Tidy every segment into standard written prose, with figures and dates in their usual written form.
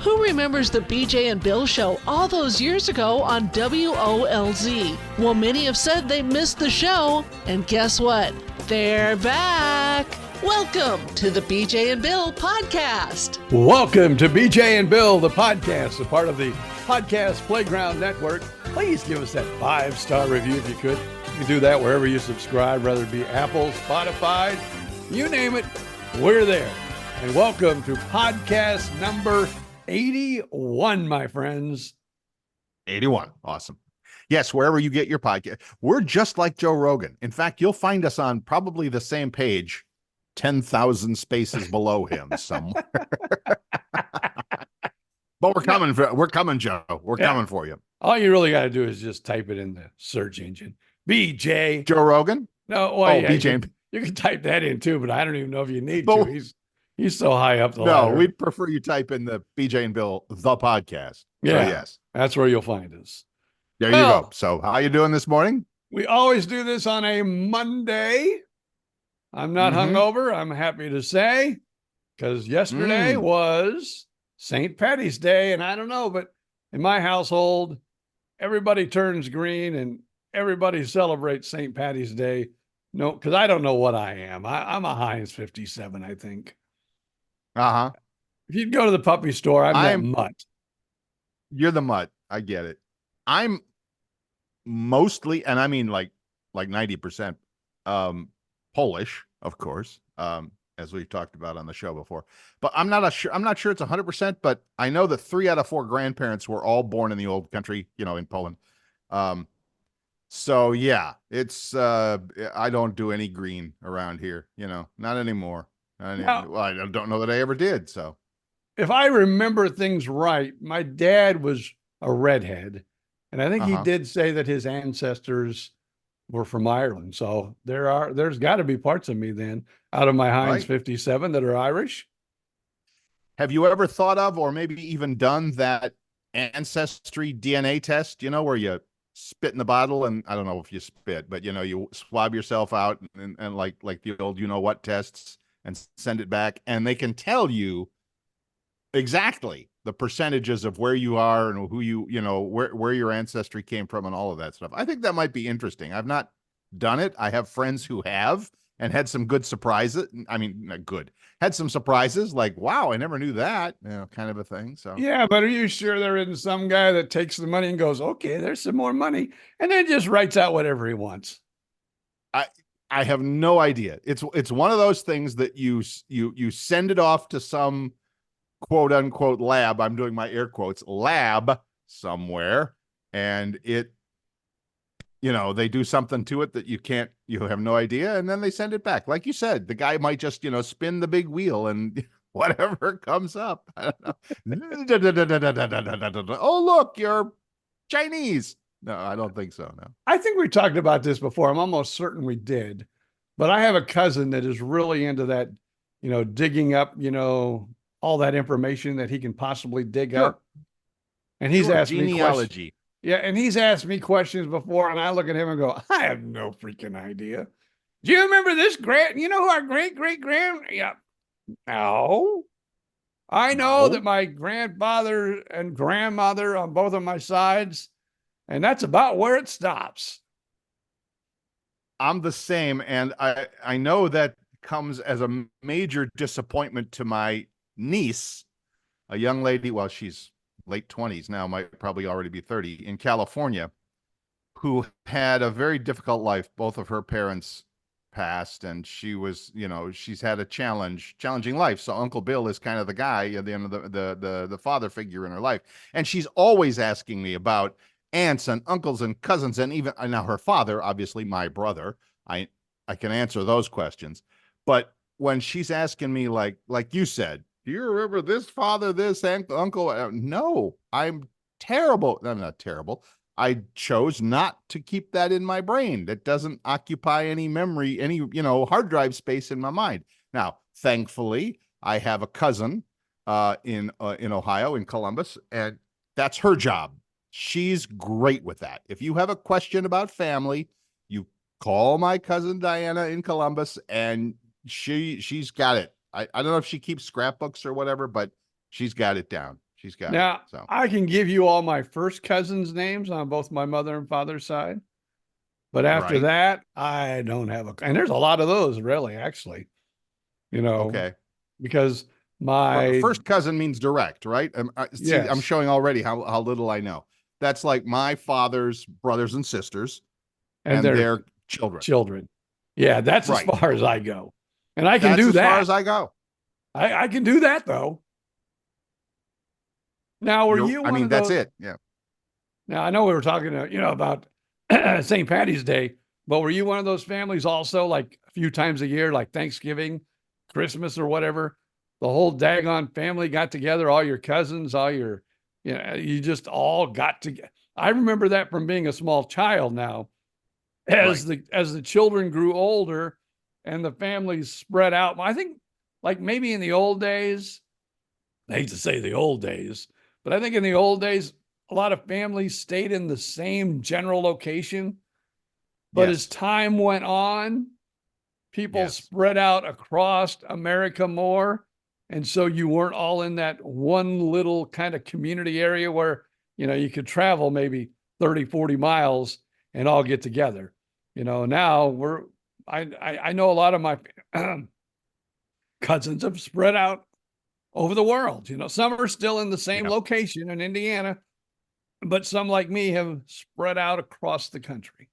Who remembers the BJ and Bill show all those years ago on WOLZ? Well, many have said they missed the show, and guess what? They're back. Welcome to the BJ and Bill podcast. Welcome to BJ and Bill, the podcast, a part of the Podcast Playground Network. Please give us that 5-star review if you could. You can do that wherever you subscribe, whether it be Apple, Spotify, you name it, we're there. And welcome to podcast number 81, my friends. 81. Awesome. Yes, wherever you get your podcast. We're just like Joe Rogan. In fact, you'll find us on probably the same page, 10,000 spaces below him somewhere. But we're coming, Joe. We're coming for you. All you really got to do is just type it in the search engine. BJ. Joe Rogan? No, well, yeah, BJ. You can type that in too, but I don't even know if you need to. He's so high up the ladder. No, we'd prefer you type in the BJ and Bill, the podcast. Yeah, so, yes. That's where you'll find us. There you go. So how you doing this morning? We always do this on a Monday. I'm not hungover, I'm happy to say, because yesterday was St. Patty's Day, and I don't know, but in my household, everybody turns green and everybody celebrates St. Patty's Day. No, because I don't know what I am. I'm a Heinz 57, I think. Uh-huh. If you'd go to the puppy store, I'm that mutt. You're the mutt. I get it. I'm mostly, and I mean like 90%, Polish, of course, as we've talked about on the show before. But I'm not sure it's 100%, but I know that 3 out of 4 grandparents were all born in the old country, in Poland. So yeah, it's I don't do any green around here, not anymore. Well, I don't know that I ever did. So if I remember things right, my dad was a redhead, and I think he did say that his ancestors were from Ireland. So there's got to be parts of me then out of my Heinz 57 that are Irish. Have you ever thought of, or maybe even done that ancestry DNA test, where you spit in the bottle, and I don't know if you spit, but you swab yourself out and like the old, what tests, and send it back, and they can tell you exactly the percentages of where you are and who where your ancestry came from and all of that stuff. I think that might be interesting. I've not done it. I have friends who have and had some good surprises. I mean, not good. Had some surprises like, wow, I never knew that, kind of a thing. So yeah, but are you sure there isn't some guy that takes the money and goes, okay, there's some more money, and then just writes out whatever he wants? I have no idea. It's one of those things that you send it off to some quote unquote lab. I'm doing my air quotes, lab somewhere, and it, they do something to it that you have no idea, and then they send it back. Like you said, the guy might just, spin the big wheel and whatever comes up. I don't know. Oh, look, you're Chinese. No, I don't think so. No. I think we talked about this before. I'm almost certain we did, but I have a cousin that is really into that, digging up, all that information that he can possibly dig up. And he's asked me questions. Yeah, and he's asked me questions before, and I look at him and go, I have no freaking idea. Do you remember this who our great-great-grand? Yeah. No. I know that my grandfather and grandmother on both of my sides, and that's about where it stops. I'm the same, and I know that comes as a major disappointment to my niece, a young lady, well, she's late 20s now, might probably already be 30, in California, who had a very difficult life. Both of her parents passed, and she was, she's had a challenging life. So Uncle Bill is kind of the guy, the father figure in her life. And she's always asking me about aunts and uncles and cousins, and even now her father, obviously my brother. I can answer those questions. But when she's asking me, like you said, do you remember this father, this uncle? No, I'm terrible. I'm not terrible. I chose not to keep that in my brain. That doesn't occupy any memory, any, hard drive space in my mind. Now, thankfully, I have a cousin in Ohio, in Columbus, and that's her job. She's great with that. If you have a question about family, you call my cousin Diana in Columbus, and she's got it. I don't know if she keeps scrapbooks or whatever, but she's got it down. She's got it. Now, So I can give you all my first cousins' names on both my mother and father's side. But after right. that, I don't have and there's a lot of those really, actually, Okay. because my, First cousin means direct, right? See, I'm yes, showing already how little I know. That's like my father's brothers and sisters and and their their children. children. Yeah, that's as Right. far as I go. And I can That's do as far that. as I go. I can do that though. Now, were you I one mean, of that's those? it. Yeah. Now, I know we were talking, about St. Patty's Day, but were you one of those families also, like a few times a year, like Thanksgiving, Christmas, or whatever? The whole daggone family got together, all your cousins, all your, you just all got together. I remember that from being a small child. Now, Right. as the children grew older and the families spread out, I think like maybe in the old days, I hate to say the old days, but I think in the old days, a lot of families stayed in the same general location. But as Yes. time went on, people Yes. spread out across America more. And so you weren't all in that one little kind of community area where, you could travel maybe 30, 40 miles and all get together. Now I know a lot of my cousins have spread out over the world. Some are still in the same Yeah. location in Indiana, but some like me have spread out across the country.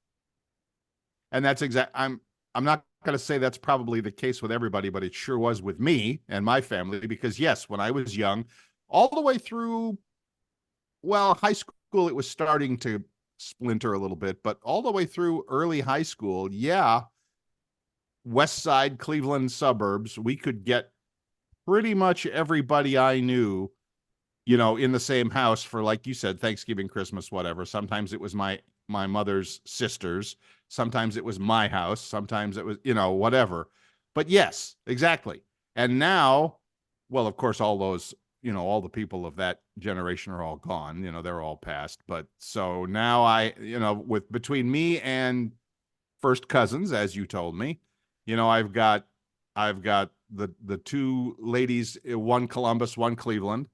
And that's I'm not going to say that's probably the case with everybody, but it sure was with me and my family because yes, when I was young, all the way through, well, high school, it was starting to splinter a little bit, but all the way through early high school, yeah, West Side Cleveland suburbs, we could get pretty much everybody I knew, in the same house for, like you said, Thanksgiving, Christmas, whatever. Sometimes it was my mother's sisters. Sometimes it was my house. Sometimes it was, whatever. But yes, exactly. And now, well, of course, all those, all the people of that generation are all gone. They're all past. But so now with between me and first cousins, as you told me, I've got the two ladies, one Columbus, one Cleveland,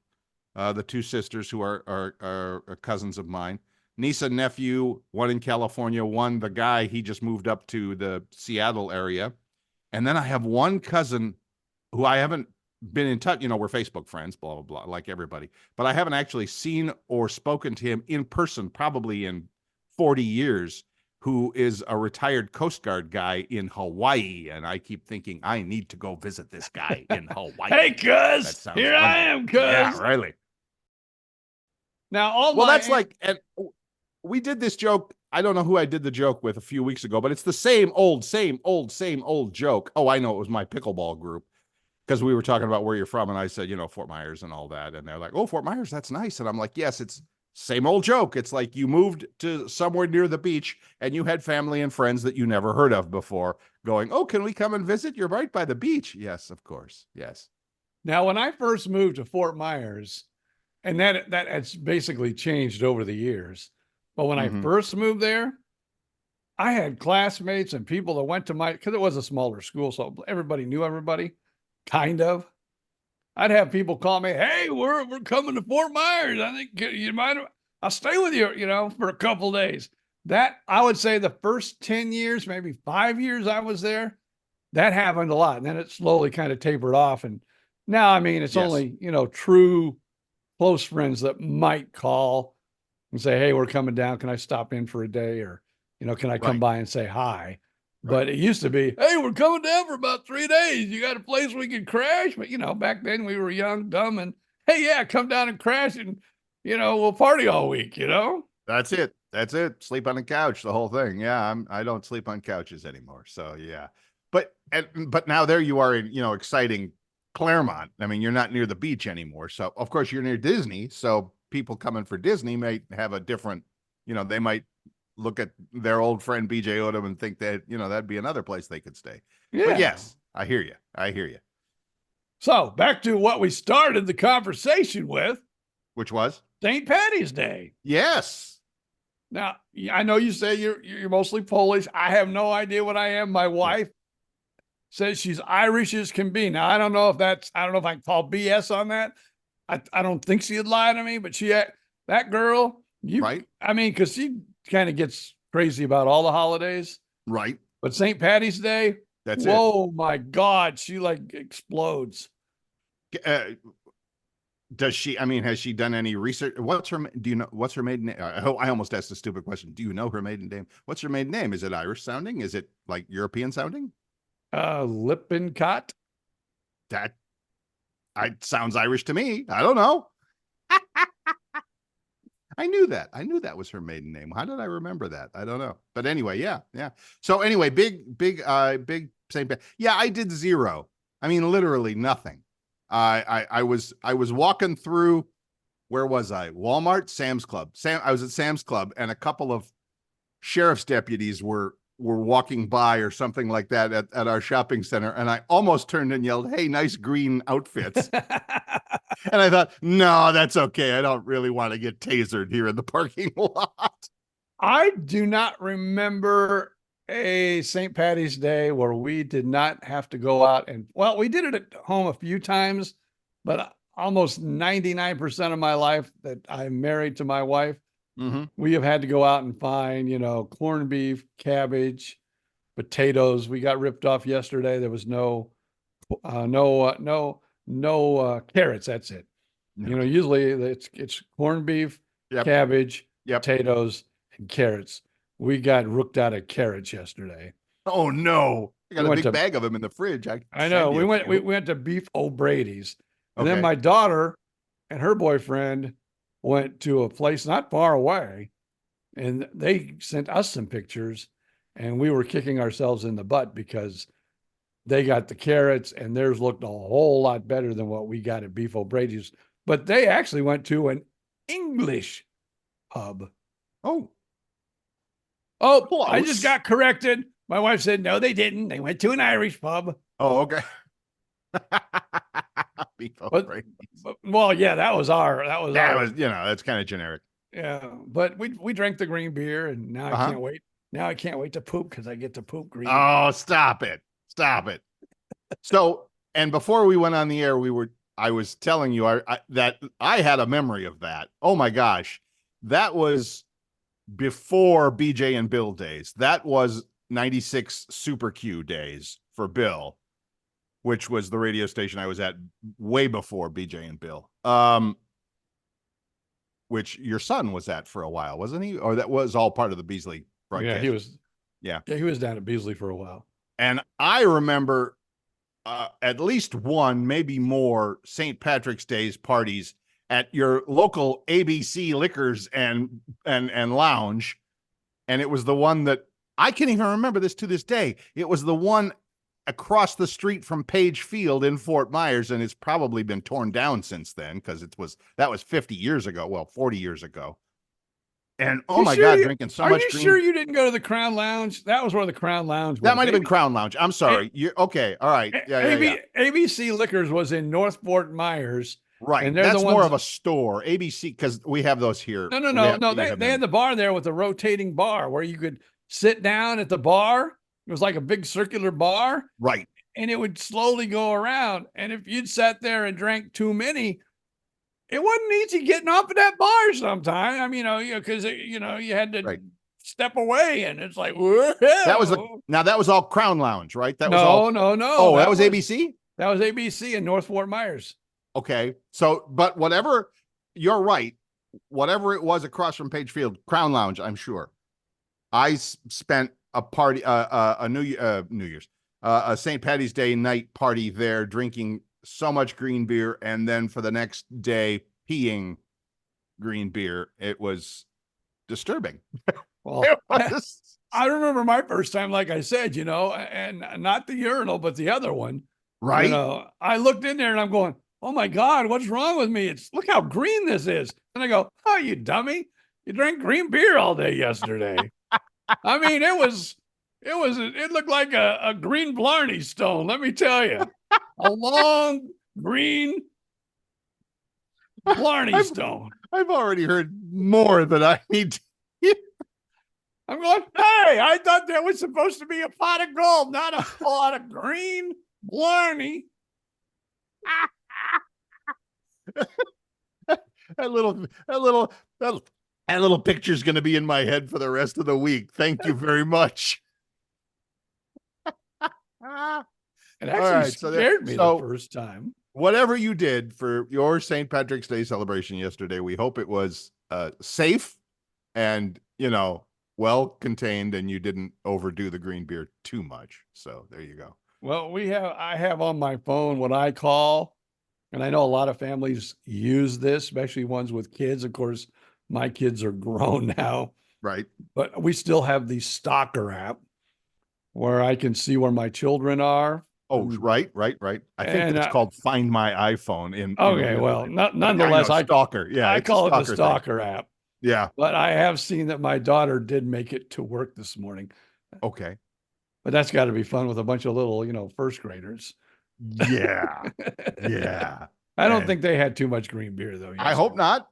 the two sisters who are cousins of mine, niece and nephew, one in California, one the guy, he just moved up to the Seattle area, and then I have one cousin who I haven't been in touch. We're Facebook friends, blah blah blah, like everybody, but I haven't actually seen or spoken to him in person probably in 40 years. Who is a retired Coast Guard guy in Hawaii. And I keep thinking, I need to go visit this guy in Hawaii. Hey, cuz, That sounds here wonderful. I am, cuz. Yeah, really. Now, That's like, and we did this joke. I don't know who I did the joke with a few weeks ago, but it's the same old joke. Oh, I know. It was my pickleball group because we were talking about where you're from. And I said, Fort Myers and all that. And they're like, oh, Fort Myers, that's nice. And I'm like, yes, it's same old joke. It's like you moved to somewhere near the beach and you had family and friends that you never heard of before going, oh, can we come and visit? You're right by the beach. Yes, of course. Yes. Now, when I first moved to Fort Myers, and that has basically changed over the years, but when I first moved there, I had classmates and people that went to because it was a smaller school, so everybody knew everybody, kind of. I'd have people call me, hey, we're coming to Fort Myers. I think you might, I'll stay with you, for a couple of days. That, I would say the first 10 years, maybe 5 years I was there, that happened a lot. And then it slowly kind of tapered off. And now, I mean, it's only, true close friends that might call and say, hey, we're coming down. Can I stop in for a day? Or, can I come by and say hi? But it used to be, hey, we're coming down for about 3 days. You got a place we can crash? But, back then we were young, dumb, and hey, yeah, come down and crash and, we'll party all week, That's it. That's it. Sleep on the couch, the whole thing. Yeah, I don't sleep on couches anymore. So, yeah. But now there you are in, exciting Claremont. I mean, you're not near the beach anymore. So, of course, you're near Disney. So people coming for Disney may have a different, they might look at their old friend BJ Odom and think that, that'd be another place they could stay. Yeah. But yes, I hear you. I hear you. So back to what we started the conversation with. Which was? St. Patty's Day. Yes. Now, I know you say you're mostly Polish. I have no idea what I am. My wife says she's Irish as can be. Now, I don't know if I can call BS on that, I don't think she'd lie to me, but that girl, Right. I mean, because she kind of gets crazy about all the holidays, Right. but St. Patty's Day, That's it. whoa, my God, she like explodes. Does she, I mean, has she done any research? Do you know, what's her maiden name? I almost asked a stupid question. Do you know her maiden name? What's her maiden name? Is it Irish sounding? Is it like European sounding? Lippincott. That sounds Irish to me. I don't know. I knew that. I knew that was her maiden name. How did I remember that? I don't know. But anyway, yeah. So anyway, big St. Pat. Yeah, I did zero. I mean, literally nothing. I was walking through, where was I? Walmart, Sam's Club. I was at Sam's Club, and a couple of sheriff's deputies were walking by or something like that at our shopping center, and I almost turned and yelled, "Hey, nice green outfits." And I thought, no, that's okay. I don't really want to get tasered here in the parking lot. I do not remember a St. Patty's Day where we did not have to go out and, well, we did it at home a few times, but almost 99% of my life that I'm married to my wife, we have had to go out and find, corned beef, cabbage, potatoes. We got ripped off yesterday. There was no carrots. That's it. No. Usually it's corned beef, Yep. cabbage, Yep. potatoes, and carrots. We got rooked out of carrots yesterday. Oh no! I got We a big bag of them in the fridge. I know. We went to Beef O'Brady's, and then Okay. my daughter and her boyfriend went to a place not far away, and they sent us some pictures, and we were kicking ourselves in the butt because they got the carrots and theirs looked a whole lot better than what we got at Beef O'Brady's. But they actually went to an English pub. Oh, I close. just got corrected. My wife said, no, they didn't. They went to an Irish pub. Oh, okay. Beef O'Brady's. Well, yeah, that was that's kind of generic. Yeah, but we drank the green beer, and now I can't wait. Now I can't wait to poop because I get to poop green. Oh, stop it. So, and before we went on the air, I was telling you that I had a memory of that. Oh my gosh. That was before BJ and Bill days. That was 96 Super Q days for Bill, which was the radio station I was at way before BJ and Bill. Which your son was at for a while, wasn't he? Or that was all part of the Beasley broadcast. Yeah, he was. Yeah, he was down at Beasley for a while. And I remember at least one, maybe more, St. Patrick's Day's parties at your local ABC Liquors and Lounge. And it was the one that I can't even remember this to this day. It was the one across the street from Page Field in Fort Myers, and it's probably been torn down since then because that was 50 years ago. Well, 40 years ago. And oh my God, drinking so much. Are you sure you didn't go to the Crown Lounge? That was where the Crown Lounge was. That might have been Crown Lounge. I'm sorry. Okay. All right. Yeah. ABC Liquors was in North Fort Myers. Right. And that's more of a store. ABC, because we have those here. No. They had the bar there with a rotating bar where you could sit down at the bar. It was like a big circular bar. Right. And it would slowly go around. And if you'd sat there and drank too many, it wasn't easy getting off of that bar sometime. I mean, because you had to step away, and it's like, whoa. That was all Crown Lounge, right? That was no. Oh, that was ABC? That was ABC in North Fort Myers. Okay. So, but whatever, you're right. Whatever it was across from Page Field, Crown Lounge, I'm sure. I spent a party, a New Year's, a St. Patty's Day night party there, drinking so much green beer, and then for the next day peeing green beer. It was disturbing. Well, I remember my first time, like I said, and not the urinal, but the other one. Right. I looked in there and I'm going, oh my God, what's wrong with me? Look how green this is. And I go, oh, you dummy. You drank green beer all day yesterday. I mean, it looked like a green Blarney stone. Let me tell you, a long green Blarney stone. I've already heard more than I need to hear. I'm going, hey, I thought that was supposed to be a pot of gold, not a pot of green Blarney. That little picture's going to be in my head for the rest of the week. Thank you very much. It actually scared me the so first time. whatever you did for your St. Patrick's Day celebration yesterday, we hope it was safe and, well contained, and you didn't overdo the green beer too much. So there you go. Well, I have on my phone what I call, and I know a lot of families use this, especially ones with kids. Of course, my kids are grown now, Right. but we still have the Stalker app where I can see where my children are. Oh, right. I think that's called Find My iPhone in okay, well, nonetheless, Stalker. Yeah, I call it the Stalker thing. app. Yeah. But I have seen that my daughter did make it to work this morning. Okay. But that's got to be fun with a bunch of little, first graders. Yeah. Yeah. I don't think they had too much green beer though. I hope not.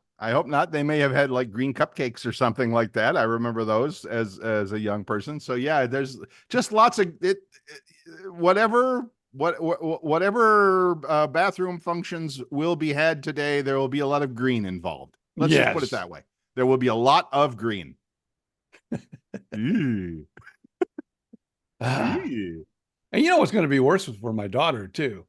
They may have had like green cupcakes or something like that. I remember those as a young person. So yeah, there's just lots of whatever bathroom functions will be had today. There will be a lot of green involved. Let's just put it that way. There will be a lot of green. And you know what's going to be worse for my daughter too.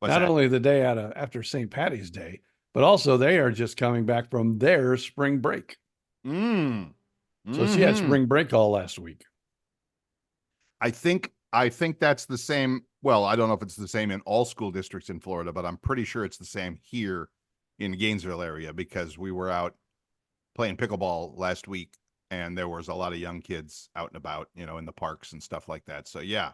Not only the day after St. Patty's Day, but also they are just coming back from their spring break. So she had spring break all last week. I think that's the same. Well, I don't know if it's the same in all school districts in Florida, but I'm pretty sure it's the same here in Gainesville area, because we were out playing pickleball last week and there was a lot of young kids out and about, in the parks and stuff like that. So yeah.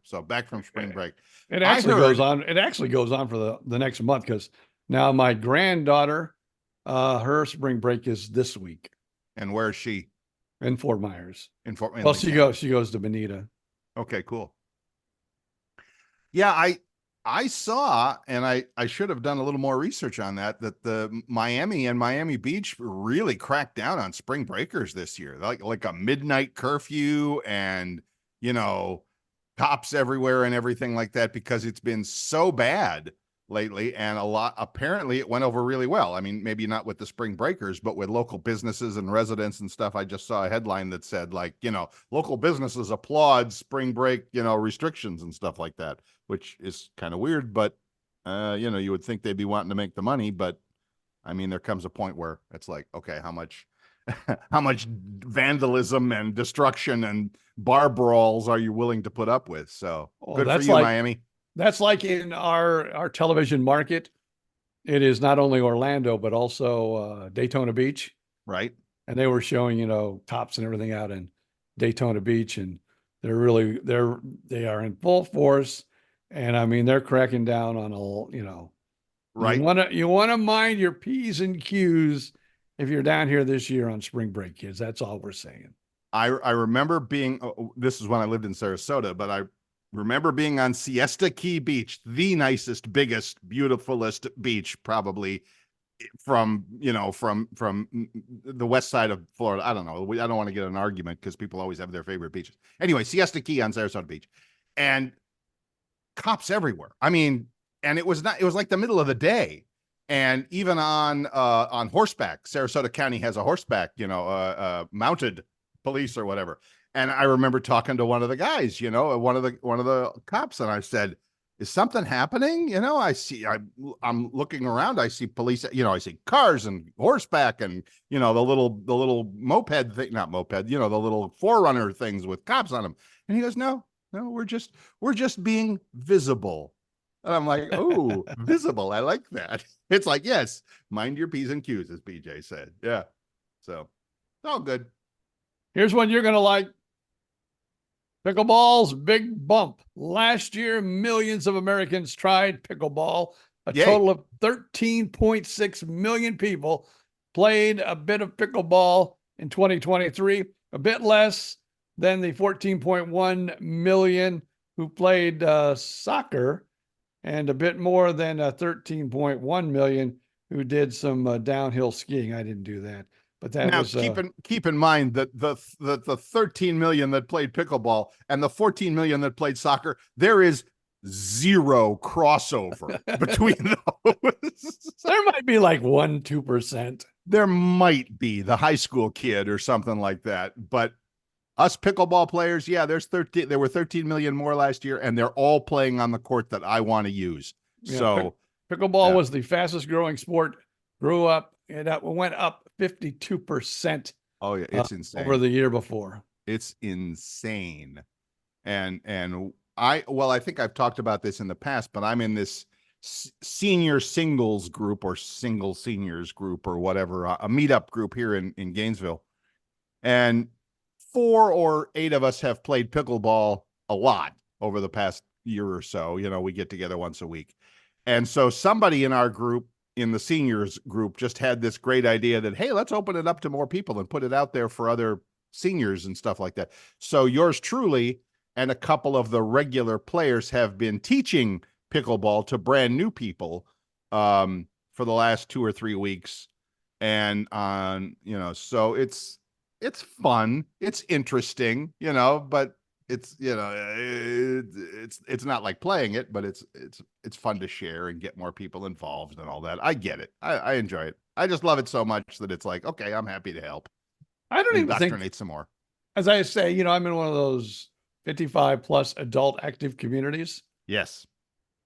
So back from spring break. It actually goes on. It actually goes on for the next month, because now my granddaughter, her spring break is this week. And where is she? In Fort Myers. Well, she goes to Bonita. Okay, cool. Yeah, I saw, and I should have done a little more research on that the Miami and Miami Beach really cracked down on spring breakers this year, like a midnight curfew and, cops everywhere and everything like that, because it's been so bad lately. And apparently it went over really well. I mean, maybe not with the spring breakers, but with local businesses and residents and stuff. I just saw a headline that said local businesses applaud spring break, restrictions and stuff like that, which is kind of weird, but you would think they'd be wanting to make the money. But I mean, there comes a point where it's like, okay, how much vandalism and destruction and bar brawls are you willing to put up with? So good for you, Miami. That's like in our television market. It is not only Orlando, but also Daytona Beach. Right. And they were showing, tops and everything out in Daytona Beach. And they are in full force. And I mean, they're cracking down on right. You want to mind your P's and Q's if you're down here this year on spring break, kids. That's all we're saying. I remember being, this is when I lived in Sarasota, but I remember being on Siesta Key Beach, the nicest, biggest, beautifulest beach probably from the west side of Florida. I don't know. I don't want to get an argument because people always have their favorite beaches. Anyway, Siesta Key on Sarasota Beach, and cops everywhere. I mean, and it was like the middle of the day. And even on horseback, Sarasota County has a horseback, mounted police or whatever. And I remember talking to one of the guys, one of the cops, and I said, "Is something happening?" I'm looking around. I see police. I see cars and horseback, and the little moped thing, not moped. The little Forerunner things with cops on them. And he goes, "No, we're just being visible." And I'm like, "Oh, visible. I like that." It's like, yes, mind your P's and Q's, as BJ said. Yeah. So it's all good. Here's one you're going to like. Pickleball's big bump. Last year, millions of Americans tried pickleball. Yay. Total of 13.6 million people played a bit of pickleball in 2023, a bit less than the 14.1 million who played soccer, and a bit more than 13.1 million who did some downhill skiing. I didn't do that. But that now, was keep in mind that the 13 million that played pickleball and the 14 million that played soccer, there is zero crossover between those. There might be like 1-2%. There might be the high school kid or something like that, but us pickleball players, yeah, there were 13 million more last year, and they're all playing on the court that I want to use. Yeah, So pickleball was the fastest growing sport. It went up 52%. Oh yeah, it's insane over the year before. It's insane. And I think I've talked about this in the past, but I'm in this senior singles group or single seniors group or whatever, a meetup group here in Gainesville. And 4 or 8 of us have played pickleball a lot over the past year or so. You know, we get together once a week. And so somebody in our group, in the seniors group, just had this great idea that, hey, let's open it up to more people and put it out there for other seniors and stuff like that. So yours truly and a couple of the regular players have been teaching pickleball to brand new people for the last 2 or 3 weeks. And so it's fun, it's interesting, but it's not like playing it, but it's fun to share and get more people involved and all that. I get it. I enjoy it. I just love it so much that it's like, okay, I'm happy to help. I don't even think, indoctrinate some more. As I say, I'm in one of those 55 plus adult active communities. Yes.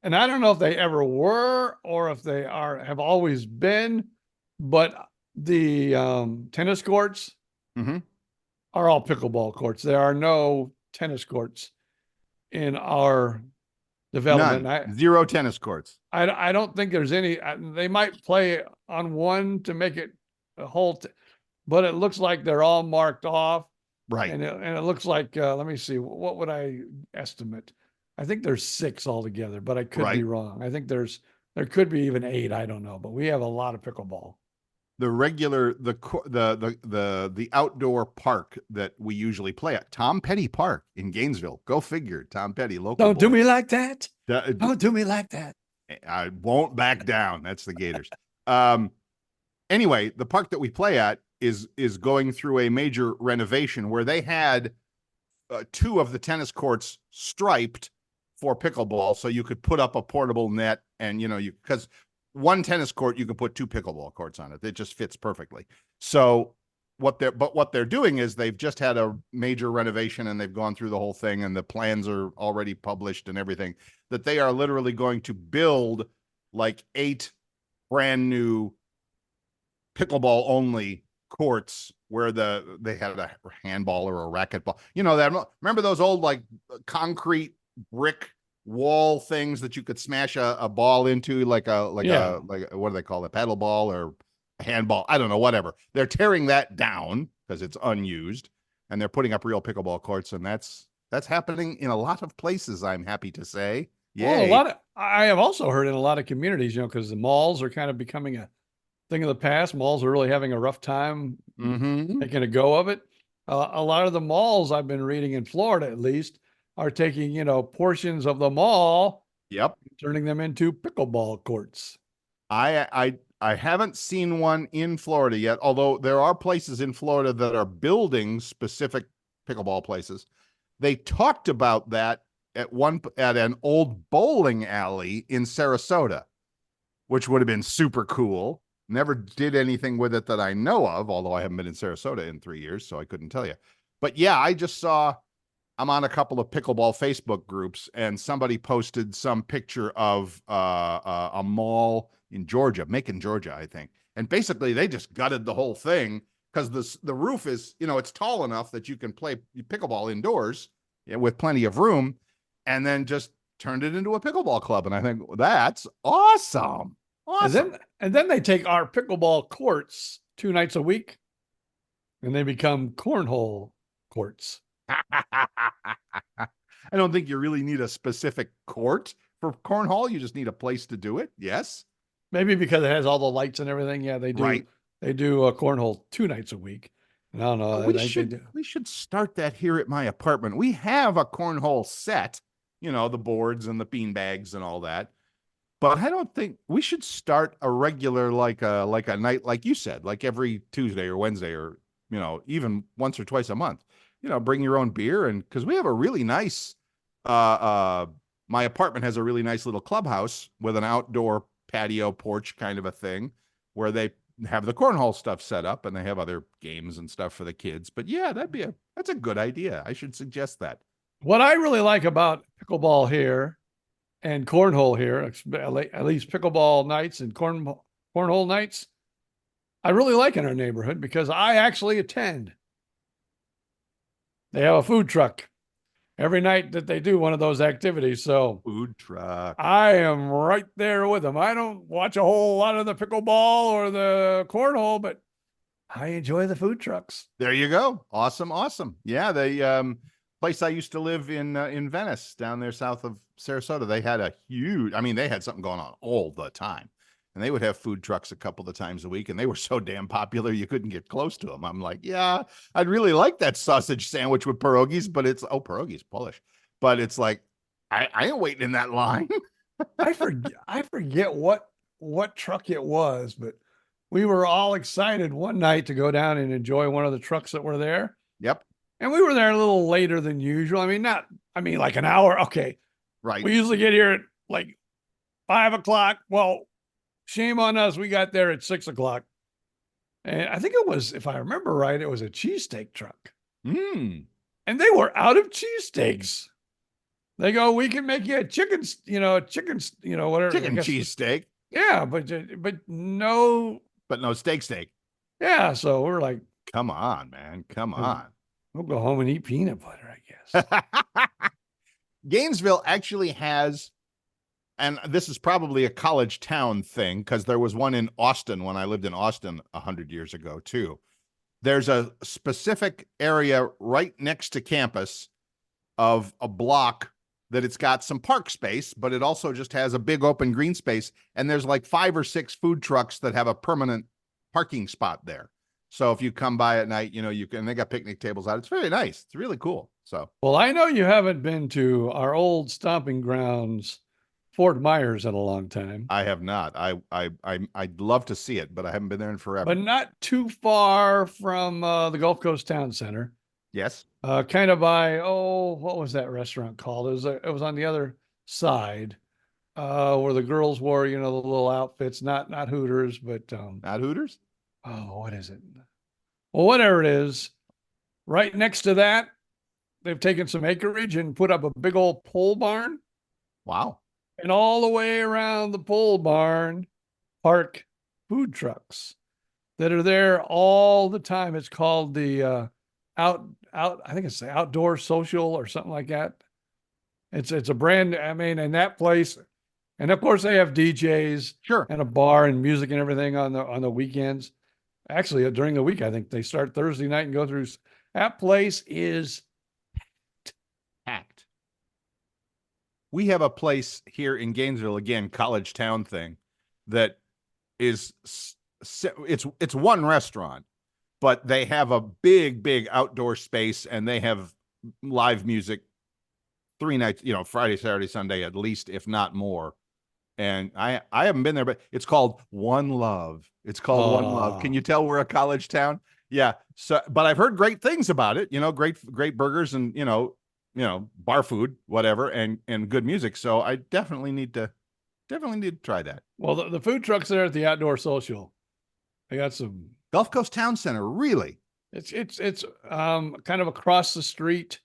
And I don't know if they ever were or if they have always been, but the tennis courts are all pickleball courts. There are no tennis courts in our development. Zero tennis courts. I don't think there's any. They might play on one to make it a whole, but it looks like they're all marked off. Right. And it looks like, let me see, what would I estimate? I think there's 6 altogether, but I could be wrong. I think there could be even 8. I don't know, but we have a lot of pickleball. The regular, the outdoor park that we usually play at, Tom Petty Park in Gainesville. Go figure, Tom Petty, local. Don't do me like that. Don't do me like that. I won't back down. That's the Gators. Anyway, the park that we play at is going through a major renovation where they had 2 of the tennis courts striped for pickleball, so you could put up a portable net, and because one tennis court you can put 2 pickleball courts on it. It just fits perfectly. So what they're doing is they've just had a major renovation, and they've gone through the whole thing, and the plans are already published and everything, that they are literally going to build like 8 brand new pickleball only courts where they had a handball or a racquetball. Remember those old like concrete brick wall things that you could smash a ball into, like what do they call it, paddle ball or a handball? I don't know, whatever. They're tearing that down because it's unused, and they're putting up real pickleball courts, and that's happening in a lot of places, I'm happy to say. Yeah. Well, I have also heard in a lot of communities, because the malls are kind of becoming a thing of the past. Malls are really having a rough time making a go of it. A lot of the malls I've been reading in Florida, at least, are taking, portions of the mall, turning them into pickleball courts. I haven't seen one in Florida yet, although there are places in Florida that are building specific pickleball places. They talked about that at an old bowling alley in Sarasota, which would have been super cool. Never did anything with it that I know of, although I haven't been in Sarasota in 3 years, so I couldn't tell you. But yeah, I'm on a couple of pickleball Facebook groups, and somebody posted some picture of a mall in Georgia, Macon, Georgia, I think. And basically they just gutted the whole thing because the roof is, it's tall enough that you can play pickleball indoors with plenty of room, and then just turned it into a pickleball club. And I think that's awesome. Awesome. And then they take our pickleball courts 2 nights a week, and they become cornhole courts. I don't think you really need a specific court for cornhole. You just need a place to do it. Yes. Maybe because it has all the lights and everything. Yeah, they do. Right. They do a cornhole 2 nights a week. I don't know. We should start that here at my apartment. We have a cornhole set, the boards and the bean bags and all that. But I don't think we should start a regular, like a night, like you said, like every Tuesday or Wednesday, or, even once or twice a month, bring your own beer. And cause we have a really nice, my apartment has a really nice little clubhouse with an outdoor patio porch kind of a thing where they have the cornhole stuff set up and they have other games and stuff for the kids. But yeah, that's a good idea. I should suggest that. What I really like about pickleball here and cornhole here, at least pickleball nights and cornhole nights, I really like in our neighborhood because I actually attend. They have a food truck every night that they do one of those activities. So Food truck. I am right there with them. I don't watch a whole lot of the pickleball or the cornhole, but I enjoy the food trucks. There you go. Awesome. Awesome. Yeah. The place I used to live in Venice down there south of Sarasota, they had they had something going on all the time. And they would have food trucks a couple of times a week, and they were so damn popular you couldn't get close to them. I'm like, yeah, I'd really like that sausage sandwich with pierogies, but pierogies, Polish. But it's like, I ain't waiting in that line. I forget what truck it was, but we were all excited one night to go down and enjoy one of the trucks that were there. Yep. And we were there a little later than usual. Like an hour. Okay. Right. We usually get here at like 5 o'clock. Well, shame on us. We got there at 6 o'clock. And I think it was, if I remember right, it was a cheesesteak truck. Mm. And they were out of cheesesteaks. They go, we can make you a chicken, whatever. Chicken cheesesteak. Yeah, but no. But no steak. Yeah, so we're like, come on, man. Come on. We'll go home and eat peanut butter, I guess. Gainesville actually has, and this is probably a college town thing because there was one in Austin when I lived in Austin 100 years ago too. There's a specific area right next to campus of a block that it's got some park space, but it also just has a big open green space. And there's like 5 or 6 food trucks that have a permanent parking spot there. So if you come by at night, you can, they got picnic tables out. It's very nice. It's really cool. So, well, I know you haven't been to our old stomping grounds, Fort Myers, in a long time. I have not. I'd love to see it, but I haven't been there in forever. But not too far from the Gulf Coast Town Center. Yes. Kind of by, what was that restaurant called? It was on the other side, where the girls wore, the little outfits, not Hooters, but not Hooters. Oh, what is it? Well, whatever it is, right next to that, they've taken some acreage and put up a big old pole barn. Wow. And all the way around the pole barn, park food trucks that are there all the time. It's called the I think it's the Outdoor Social or something like that. It's a brand, in that place. And of course they have DJs, sure, and a bar and music and everything on the weekends. Actually, during the week, I think they start Thursday night and go through. That place is packed. We have a place here in Gainesville, again, college town thing, that is, it's one restaurant, but they have a big outdoor space and they have live music 3 nights, Friday, Saturday, Sunday, at least, if not more. And I haven't been there, but it's called One Love. It's called One Love. Can you tell we're a college town? Yeah. So, but I've heard great things about it, great burgers and, bar food, whatever, and good music. So I definitely need to try that. Well, the food trucks there at the Outdoor Social. They got some Gulf Coast Town Center. Really? It's kind of across the street.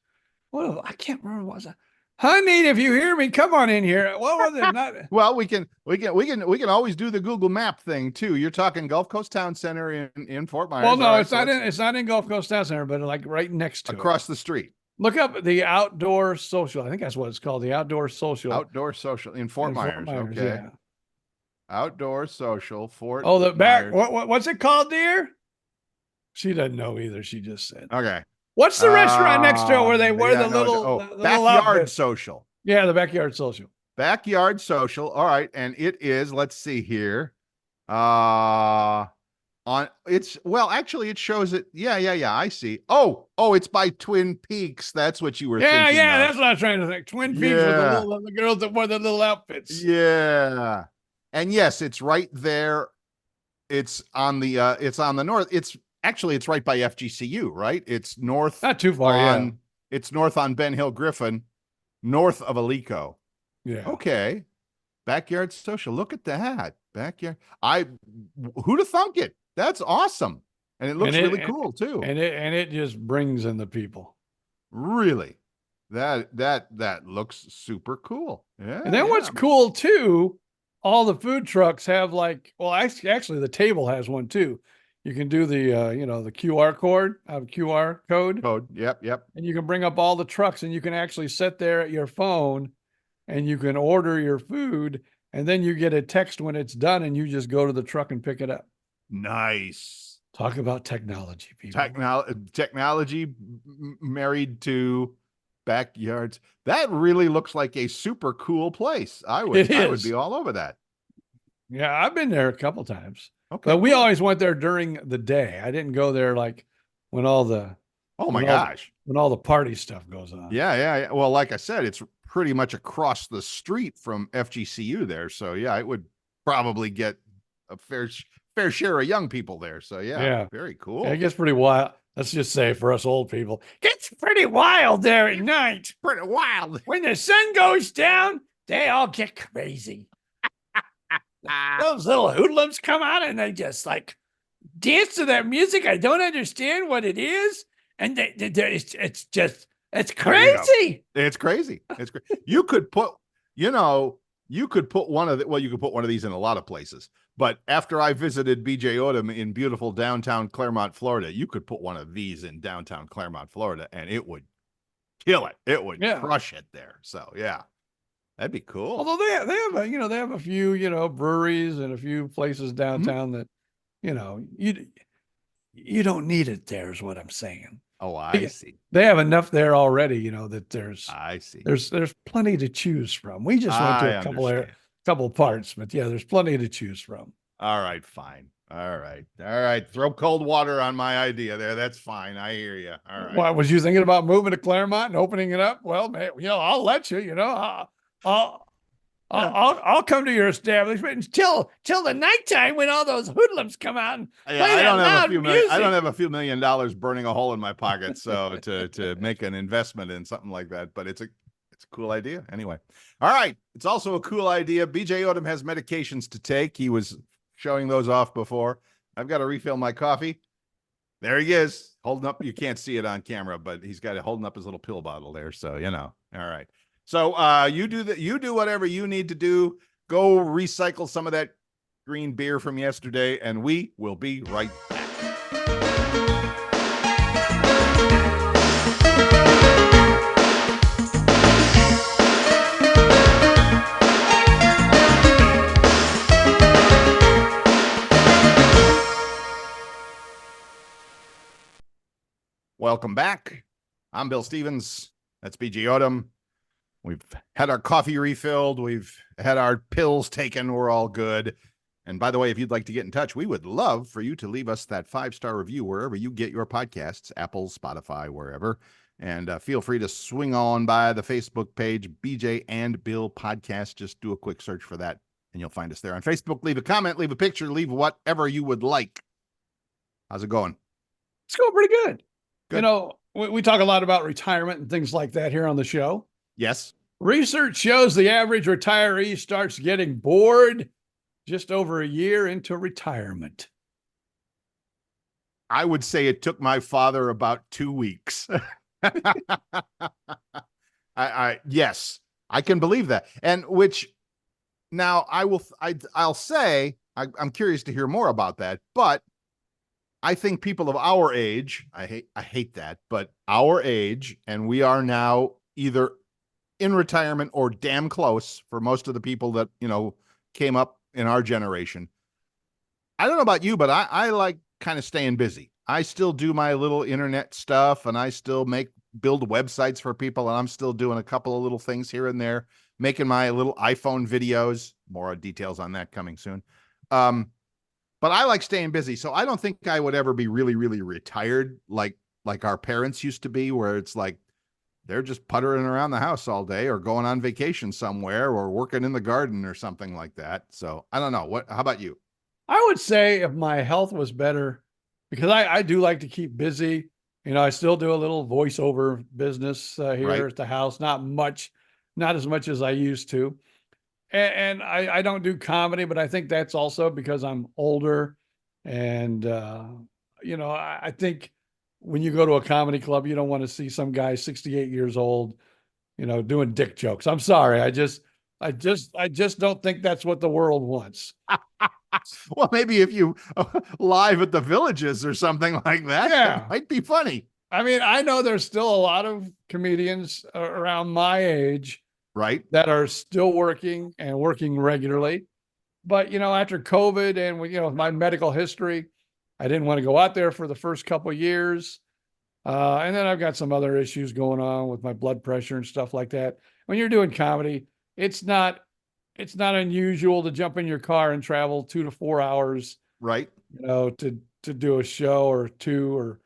Well, I can't remember what was that. Honey, if you hear me, come on in here. What was it? Not well, we can always do the Google Map thing too. You're talking Gulf Coast Town Center in Fort Myers. Well, no, it's not in Gulf Coast Town Center, but like right next to across the street. Look up the Outdoor Social. I think that's what it's called, the Outdoor Social. Outdoor Social in Fort Myers. Okay. Yeah. Outdoor Social Fort. Oh, the back. What's it called, dear? She doesn't know either. She just said. Okay. What's the restaurant next to it where they wear the little Backyard Social? Yeah, the Backyard Social. Backyard Social. All right, and it is. Let's see here. Actually, it shows it. Yeah. I see. Oh, it's by Twin Peaks. That's what you were thinking. Yeah, that's what I was trying to think. Twin Peaks with the girls that wear the little outfits. Yeah, and yes, it's right there. It's on the north. It's right by FGCU, right? It's north. Not too far, It's north on Ben Hill Griffin, north of Alico. Yeah. Okay. Backyard social. Look at that. Backyard. Who'd have thunk it? That's awesome. And it looks really cool too. And it just brings in the people. Really. That looks super cool. Yeah. And then what's cool too, all the food trucks have like, well, actually the table has one too. You can do the the QR code. Yep. And you can bring up all the trucks and you can actually sit there at your phone and you can order your food and then you get a text when it's done and you just go to the truck and pick it up. Nice. Talk about technology, people. Technology married to backyards. That really looks like a super cool place. I would be all over that. Yeah, I've been there a couple times. Okay. But we always went there during the day. I didn't go there like when all the when all the party stuff goes on. Yeah. Well, like I said, it's pretty much across the street from FGCU there. So yeah, it would probably get a fair share of young people there. So yeah. Very cool. Yeah, it gets pretty wild. Let's just say for us old people, gets pretty wild there at night. Pretty wild. When the sun goes down, they all get crazy. Those little hoodlums come out and they just like dance to that music. I don't understand what it is. And it's crazy. It's crazy. It's crazy. You could put one of these in a lot of places. But after I visited BJ Odom in beautiful downtown Claremont, Florida, you could put one of these in downtown Claremont, Florida, and it would kill it. It would crush it there. So yeah, that'd be cool. Although they have a few breweries and a few places downtown that you don't need it there is what I'm saying. Oh, I see. They have enough there already, that there's I see. There's plenty to choose from. We just went to a couple parts, but yeah, there's plenty to choose from. All right, fine. All right. Throw cold water on my idea there. That's fine. I hear you. All right. Well, was you thinking about moving to Claremont and opening it up? Well, man, I'll let you. I'll come to your establishment until the nighttime when all those hoodlums come out and play that loud music. I don't have a few $1 million burning a hole in my pocket, so to make an investment in something like that. But it's a cool idea anyway. All right, it's also a cool idea. BJ Odom has medications to take. He was showing those off before. I've got to refill my coffee. There he is, holding up. You can't see it on camera, but he's got it holding up his little pill bottle there. So All right. So you do whatever you need to do. Go recycle some of that green beer from yesterday, and we will be right back. Welcome back. I'm Bill Stevens. That's BG Odom. We've had our coffee refilled. We've had our pills taken. We're all good. And by the way, if you'd like to get in touch, we would love for you to leave us that 5-star review wherever you get your podcasts, Apple, Spotify, wherever. And feel free to swing on by the Facebook page, BJ and Bill Podcast. Just do a quick search for that, and you'll find us there on Facebook. Leave a comment, leave a picture, leave whatever you would like. How's it going? It's going pretty good. We talk a lot about retirement and things like that here on the show. Yes. Research shows the average retiree starts getting bored just over a year into retirement. I would say it took my father about 2 weeks. Yes, I can believe that. And which now I'll say, I'm curious to hear more about that, but I think people of our age, I hate that, but our age, and we are now either in retirement or damn close for most of the people that, came up in our generation. I don't know about you, but I like kind of staying busy. I still do my little internet stuff, and I still build websites for people, and I'm still doing a couple of little things here and there, making my little iPhone videos. More details on that coming soon. But I like staying busy, so I don't think I would ever be really, really retired like our parents used to be, where it's like they're just puttering around the house all day or going on vacation somewhere or working in the garden or something like that. So I don't know. How about you? I would say if my health was better, because I do like to keep busy. I still do a little voiceover business here at the house, not much, not as much as I used to. And I don't do comedy, but I think that's also because I'm older. And, I think when you go to a comedy club, you don't want to see some guy 68 years old, doing dick jokes. I'm sorry. I just don't think that's what the world wants. Well, maybe if you live at the Villages or something like that, Yeah. it might be funny. I mean, I know there's still a lot of comedians around my age Right. that are still working and working regularly. But, after COVID and, with my medical history, I didn't want to go out there for the first couple of years. And then I've got some other issues going on with my blood pressure and stuff like that. When you're doing comedy, it's not unusual to jump in your car and travel 2 to 4 hours, Right. to do a show or two, or,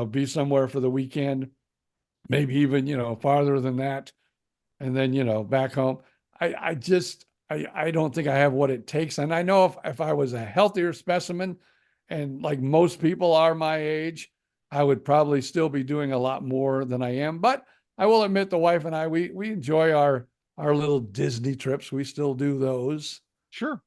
be somewhere for the weekend, maybe even, farther than that. And then, back home. I don't think I have what it takes. And I know if I was a healthier specimen, and like most people are my age, I would probably still be doing a lot more than I am. But I will admit, the wife and I, we enjoy our little Disney trips. We still do those. Sure.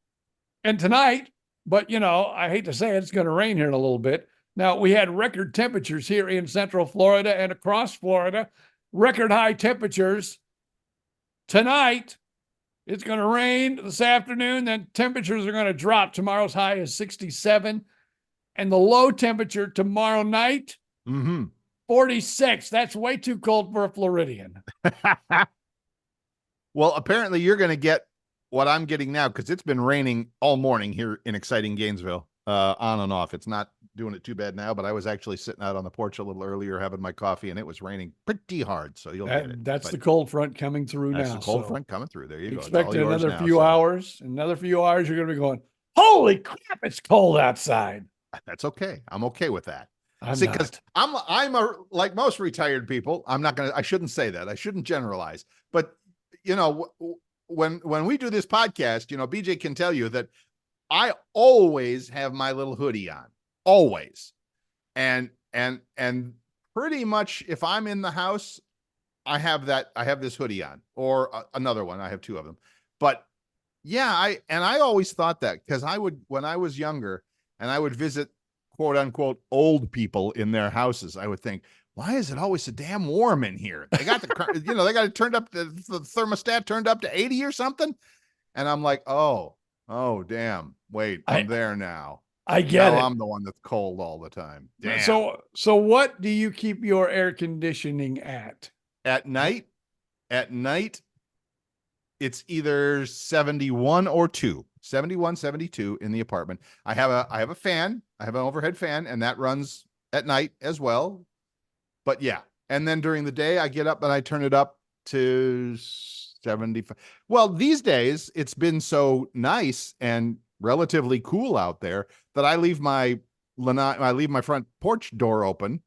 And tonight, but I hate to say it, it's going to rain here in a little bit. Now, we had record temperatures here in Central Florida and across Florida, record high temperatures. Tonight, it's going to rain this afternoon. Then temperatures are going to drop. Tomorrow's high is 67. And the low temperature tomorrow night, 46. That's way too cold for a Floridian. Well, apparently you're going to get what I'm getting now, because it's been raining all morning here in exciting Gainesville, on and off. It's not doing it too bad now, but I was actually sitting out on the porch a little earlier having my coffee, and it was raining pretty hard. So you'll get it. That's the cold front coming through now. That's the cold front coming through. There you go. Expect another few hours. Another few hours, you're going to be going, holy crap, it's cold outside. That's okay. I'm okay with that. See, because I'm like most retired people. I shouldn't say that. I shouldn't generalize. But when we do this podcast, BJ can tell you that I always have my little hoodie on, always. And pretty much if I'm in the house, I have this hoodie on, or another one. I have two of them. But yeah, I always thought that, because when I was younger and I would visit quote unquote old people in their houses, I would think, why is it always so damn warm in here? They got the, they got it turned up, the thermostat turned up to 80 or something. And I'm like, oh, damn. Wait, I'm there now. I get it. I'm the one that's cold all the time. Damn. So what do you keep your air conditioning at? At night, it's either 71 or 71, 72 in the apartment. I have a fan. I have an overhead fan, and that runs at night as well. But yeah. And then during the day, I get up and I turn it up to 75. Well, these days it's been so nice and relatively cool out there that I leave my front porch door open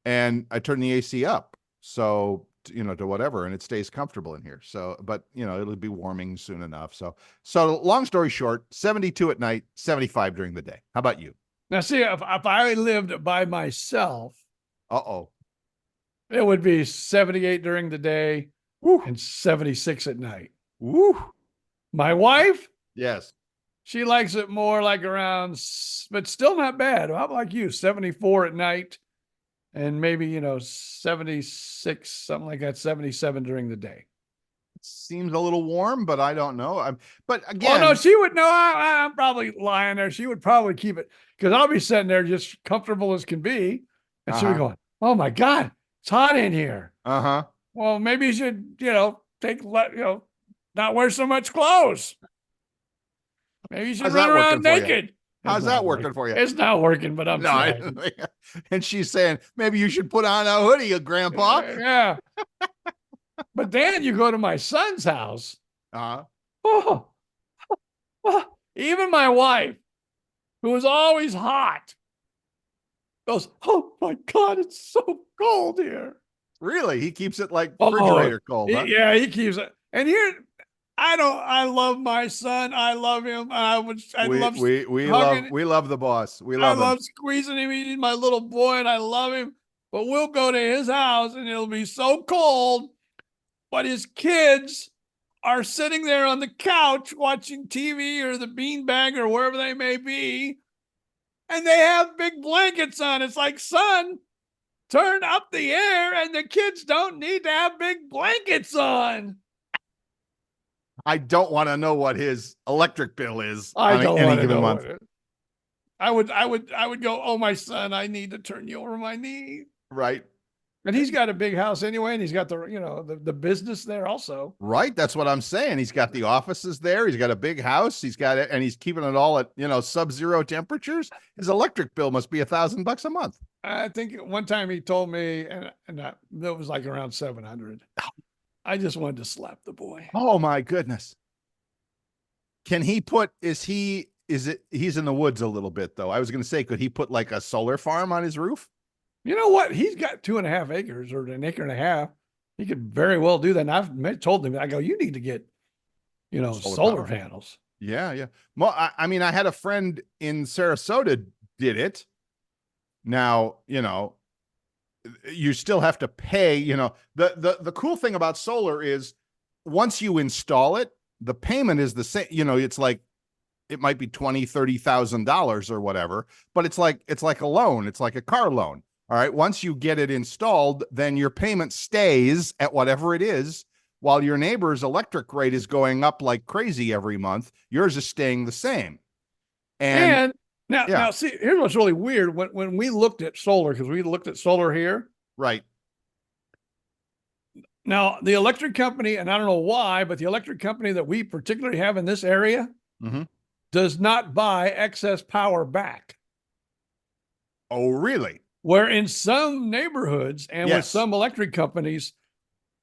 and I turn the AC up. So, to whatever, and it stays comfortable in here. So, but it'll be warming soon enough. So long story short, 72 at night, 75 during the day. How about you? Now, see, if I lived by myself, it would be 78 during the day. Woo. And 76 at night. Woo. My wife? Yes. She likes it more like around, but still not bad. How about you? 74 at night and maybe, 76, something like that, 77 during the day. It seems a little warm, but I don't know. But again. Oh, no, she would know. I'm probably lying there. She would probably keep it, because I'll be sitting there just comfortable as can be. And she'll be going, oh my God, it's hot in here. Well, maybe you should, not wear so much clothes. Maybe you should run around naked. How's that working for you? It's not working, but I'm trying. And she's saying, maybe you should put on a hoodie, Grandpa. Yeah. But then you go to my son's house. Even my wife, who is always hot, goes, oh my God, it's so cold here. Really? He keeps it like refrigerator cold, huh? Yeah, he keeps it. And here, I love my son. I love him. We love the boss. I love squeezing him. He's my little boy and I love him. But we'll go to his house and it'll be so cold. but his kids are sitting there on the couch watching TV or the beanbag or wherever they may be, and they have big blankets on. It's like, son, turn up the air, and the kids don't need to have big blankets on. I don't want to know what his electric bill is. I on don't any want to given know month. what it. I would go, oh, my son, I need to turn you over my knee. Right. And he's got a big house anyway, and he's got the business there also. Right. That's what I'm saying. He's got the offices there. He's got a big house. He's got it, and he's keeping it all at, sub-zero temperatures. His electric bill must be $1,000 a month. I think one time he told me, and that was like around 700. I just wanted to slap the boy. Oh my goodness. Can he put, he's in the woods a little bit though. I was going to say, could he put like a solar farm on his roof? You know what? He's got 2.5 acres or an acre and a half. He could very well do that. And I've told him, I go, you need to get, solar panels. Yeah. Yeah. Well, I mean, I had a friend in Sarasota did it. Now, you still have to pay, the cool thing about solar is once you install it, the payment is the same, it's like, it might be $20,000-$30,000 or whatever, but it's like a loan. It's like a car loan. All right. Once you get it installed, then your payment stays at whatever it is, while your neighbor's electric rate is going up like crazy every month. Yours is staying the same. And now see, here's what's really weird. When we looked at solar, because we looked at solar here. Right. Now, the electric company, and I don't know why, but the electric company that we particularly have in this area does not buy excess power back. Oh, really? Where in some neighborhoods and with some electric companies,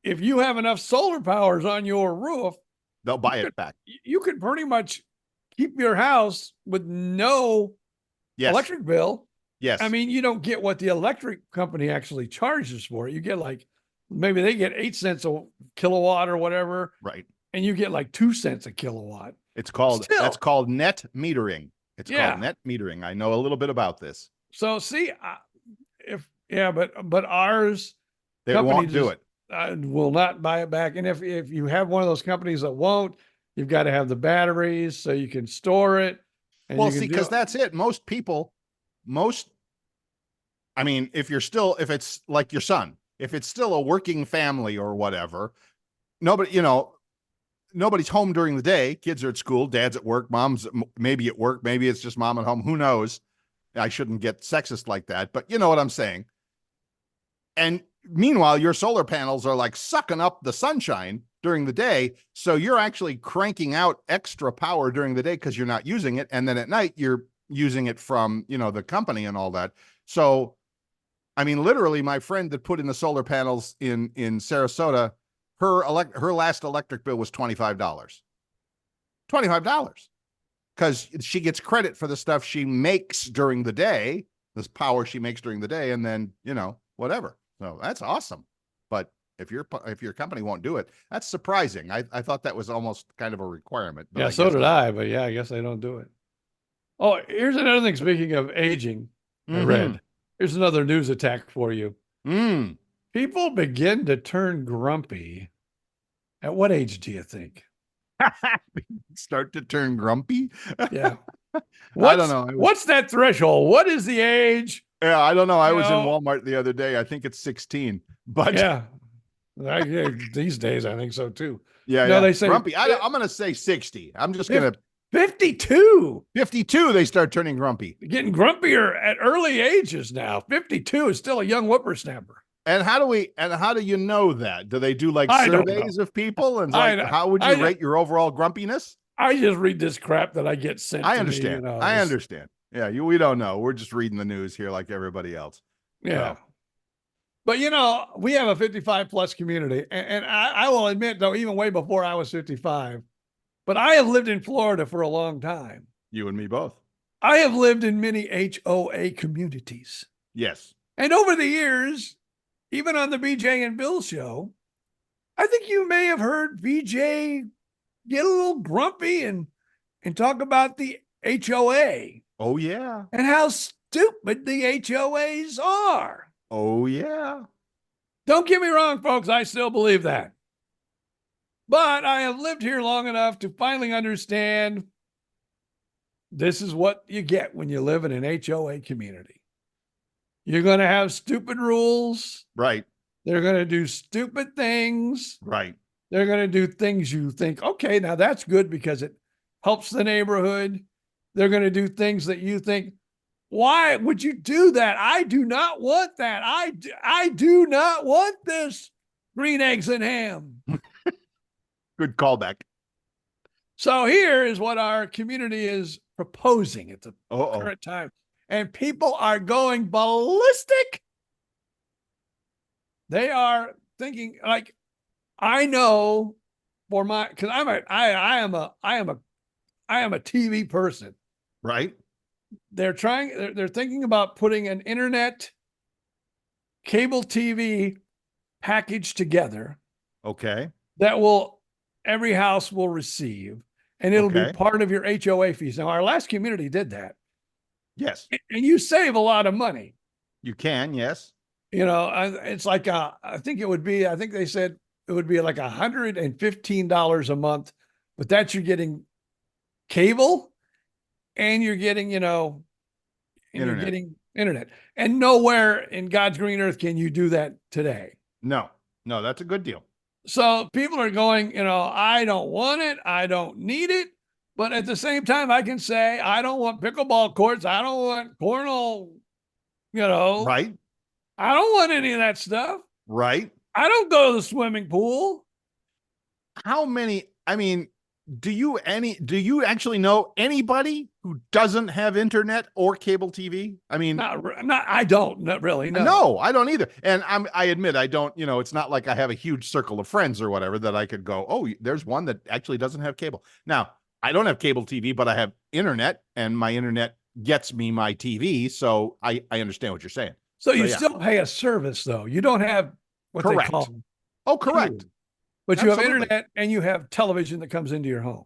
if you have enough solar powers on your roof, they'll buy it back. You could pretty much keep your house with no electric bill. Yes. I mean, you don't get what the electric company actually charges for it. You get like, maybe they get 8 cents a kilowatt or whatever. Right. And you get like 2 cents a kilowatt. That's called net metering. It's called net metering. I know a little bit about this. So see, but ours, they won't do it. Will not buy it back. And if you have one of those companies that won't, you've got to have the batteries so you can store it. And well, see, because that's it. I mean, if it's like your son, if it's still a working family or whatever, nobody's home during the day. Kids are at school, dad's at work, mom's maybe at work, maybe it's just mom at home. Who knows? I shouldn't get sexist like that, but you know what I'm saying. And meanwhile, your solar panels are like sucking up the sunshine during the day. So you're actually cranking out extra power during the day because you're not using it. And then at night, you're using it from, the company and all that. So, I mean, literally my friend that put in the solar panels in Sarasota, her last electric bill was $25. Because she gets credit for the stuff she makes during the day, this power she makes during the day, and then, whatever. So that's awesome. But if your company won't do it, that's surprising. I thought that was almost kind of a requirement. Yeah, so did I, but yeah, I guess they don't do it. Oh, here's another thing. Speaking of aging, I read. Here's another news attack for you. People begin to turn grumpy. At what age do you think? Start to turn grumpy? Yeah. I don't know. What's that threshold? What is the age? Yeah, I don't know. I was in Walmart the other day. I think it's 16. But yeah, these days I think so too. Yeah, they say grumpy. I'm going to say 60. I'm just going to 52. 52. They start turning grumpy. Getting grumpier at early ages now. 52 is still a young whippersnapper. And how do you know that? Do they do like surveys of people? And how would you rate your overall grumpiness? I just read this crap that I get sent. I understand. I understand. Yeah, we don't know. We're just reading the news here like everybody else. Yeah. So. But we have a 55 plus community. And I will admit, though, even way before I was 55, but I have lived in Florida for a long time. You and me both. I have lived in many HOA communities. Yes. And over the years, even on the BJ and Bill show, I think you may have heard BJ get a little grumpy and talk about the HOA. Oh, yeah. And how stupid the HOAs are. Oh, yeah. Don't get me wrong, folks. I still believe that. But I have lived here long enough to finally understand this is what you get when you live in an HOA community. You're going to have stupid rules. Right. They're going to do stupid things. Right. They're going to do things you think, okay, now that's good because it helps the neighborhood. They're going to do things that you think, why would you do that? I do not want that. I do not want this green eggs and ham. Good callback. So here is what our community is proposing at the current time. And people are going ballistic. They are thinking, like, I know for my, because I am a TV person. Right. They're thinking about putting an internet cable TV package together. Okay. That every house will receive, and it'll be part of your HOA fees. Now, our last community did that. Yes. And you save a lot of money. You can, yes. You know, it's like, I think they said it would be like $115 a month, but that's you're getting cable and you're getting, internet. You're getting internet. And nowhere in God's green earth can you do that today. No, that's a good deal. So people are going, I don't want it. I don't need it. But at the same time, I can say, I don't want pickleball courts. I don't want cornhole, Right. I don't want any of that stuff. Right. I don't go to the swimming pool. How many, do you actually know anybody who doesn't have internet or cable TV? I don't, not really. No. No, I don't either. And I admit I don't, it's not like I have a huge circle of friends or whatever that I could go, oh, there's one that actually doesn't have cable. Now, I don't have cable TV, but I have internet, and my internet gets me my TV. So I understand what you're saying. So you still pay a service though. You don't have what they call. Oh, correct. But you have internet and you have television that comes into your home.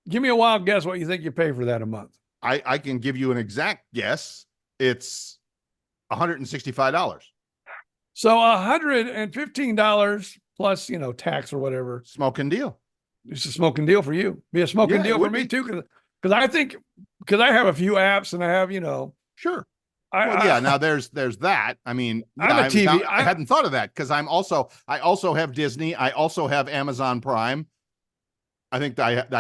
Give me a wild guess what you think you pay for that a month. I can give you an exact guess. It's $165. So $115 plus, tax or whatever. Smoking deal. It's a smoking deal for you. Be a smoking deal for me too. Because I have a few apps and I have, Sure. Now there's that. I'm a TV. I hadn't thought of that because I also have Disney. I also have Amazon Prime. I think I have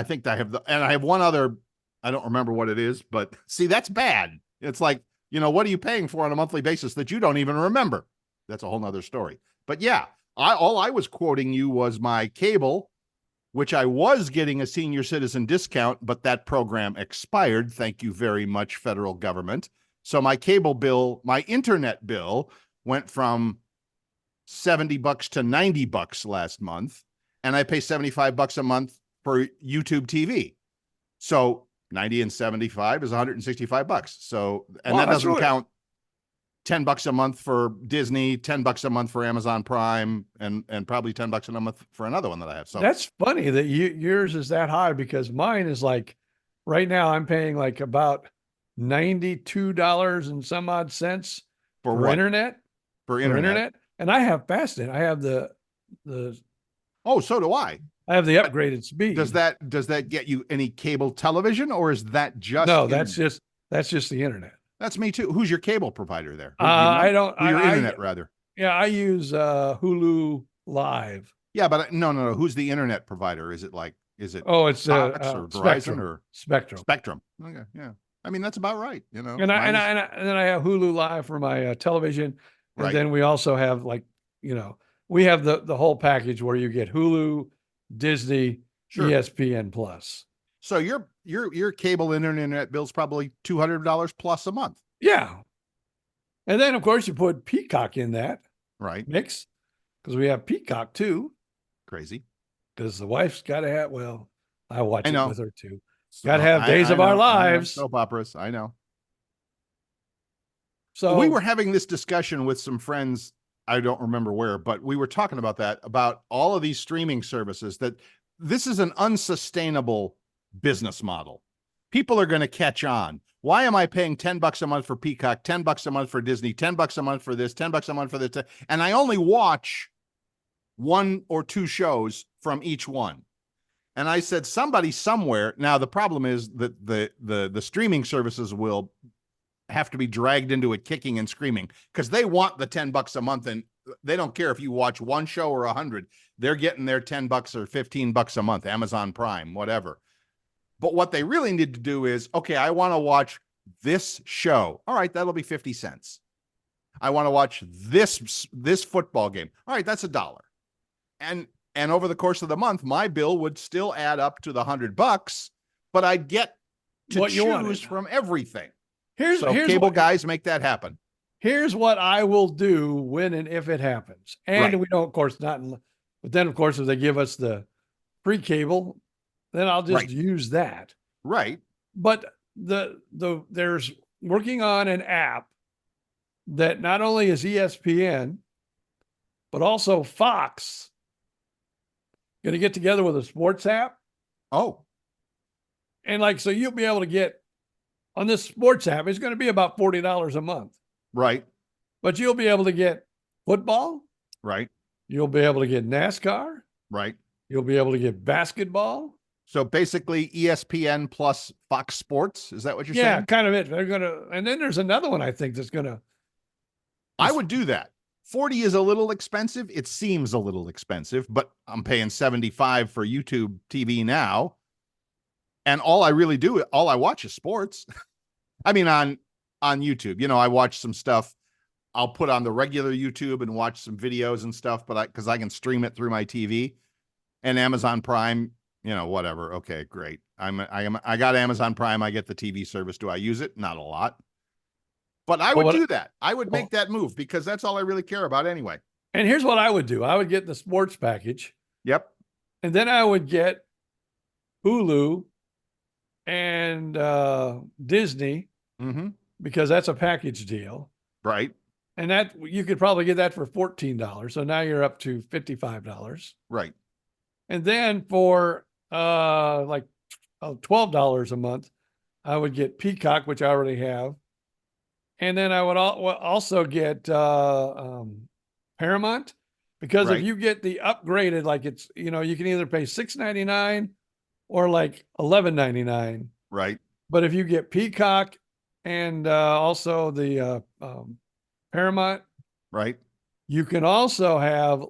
and I have one other. I don't remember what it is, but see, that's bad. It's like, what are you paying for on a monthly basis that you don't even remember? That's a whole nother story. But yeah, all I was quoting you was my cable, which I was getting a senior citizen discount, but that program expired. Thank you very much, federal government. So my cable bill, my internet bill went from $70 to $90 last month. And I pay $75 a month for YouTube TV. So 90 and 75 is $165. So, and that doesn't count $10 a month for Disney, $10 a month for Amazon Prime, and probably $10 a month for another one that I have. So that's funny that yours is that high, because mine is like, right now I'm paying like about $92 and some odd cents for internet. For internet. And I have Fastnet. I have the Oh, so do I. I have the upgraded speed. Does that get you any cable television, or is that just No, that's just the internet. That's me too. Who's your cable provider there? I don't. Your internet rather. Yeah, I use Hulu Live. Yeah, but no. Who's the internet provider? Is it it's Cox or Verizon or Spectrum? Spectrum. Okay, yeah. That's about right. And then I have Hulu Live for my television, and then we also have we have the whole package where you get Hulu, Disney, ESPN Plus. So your cable and internet bill's probably $200 plus a month. Yeah. And then of course you put Peacock in that mix, because we have Peacock too. Crazy. Because the wife's got to have, I watch it with her too. So got to have Days of Our Lives. Soap operas. I know. So we were having this discussion with some friends. I don't remember where, but we were talking about all of these streaming services, that this is an unsustainable business model. People are going to catch on. Why am I paying $10 a month for Peacock, $10 a month for Disney, $10 a month for this, $10 a month for this? And I only watch 1 or 2 shows from each one. And I said, somebody somewhere. Now, the problem is that the streaming services will have to be dragged into it kicking and screaming because they want the $10 a month, and they don't care if you watch 1 show or 100. They're getting their $10 or $15 a month, Amazon Prime, whatever. But what they really need to do is, okay, I want to watch this show. All right, that'll be 50 cents. I want to watch this football game. All right, that's $1. And over the course of the month, my bill would still add up to the $100, but I'd get to What you wanted. choose from everything. Here's Cable what, guys, make that happen. Here's what I will do when and if it happens. And Right. we don't, of course, but then of course, if they give us the free cable, then I'll just Right. use that. Right. But there's working on an app that not only is ESPN, but also Fox going to get together with a sports app. Oh, And like, so you'll be able to get on this sports app, it's going to be about $40 a month, right. but you'll be able to get football. Right. You'll be able to get NASCAR. Right. You'll be able to get basketball. So basically ESPN plus Fox Sports. Is that what you're Yeah, saying? kind of it. They're going to, and then there's another one I think that's going to. I would do that. 40 is a little expensive. It seems a little expensive, but I'm paying 75 for YouTube TV now. And all I watch is sports. I mean, on YouTube, you know, I watch some stuff. I'll put on the regular YouTube and watch some videos and stuff, but because I can stream it through my TV and Amazon Prime, you know, whatever. Okay, great. I got Amazon Prime. I get the TV service. Do I use it? Not a lot, but I would do that. I would make that move because that's all I really care about anyway. And here's what I would do. I would get the sports package. Yep. And then I would get Hulu and Disney because that's a package deal. Right. And that you could probably get that for $14. So now you're up to $55. Right. And then for like $12 a month, I would get Peacock, which I already have. And then I would also get Paramount, because if you get the upgraded, like it's, you know, you can either pay $6.99 or like $11.99. Right. But if you get Peacock and also the Paramount, right, you can also have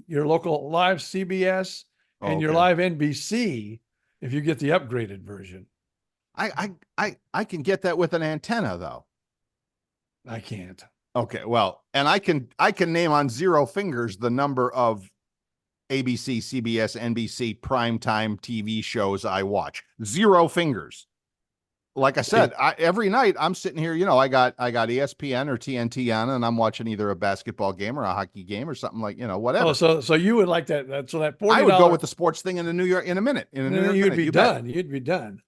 your local live CBS and your live NBC if you get the upgraded version. I can get that with an antenna though. I can't. Okay, well, and I can name on 0 fingers the number of ABC, CBS, NBC primetime TV shows I watch. 0 fingers. Like I said, every night I'm sitting here, you know, I got ESPN or TNT on, and I'm watching either a basketball game or a hockey game or something, like, you know, whatever. Oh, so you would like that? So that $40. I would go with the sports thing in a minute. You'd be done. You'd be done.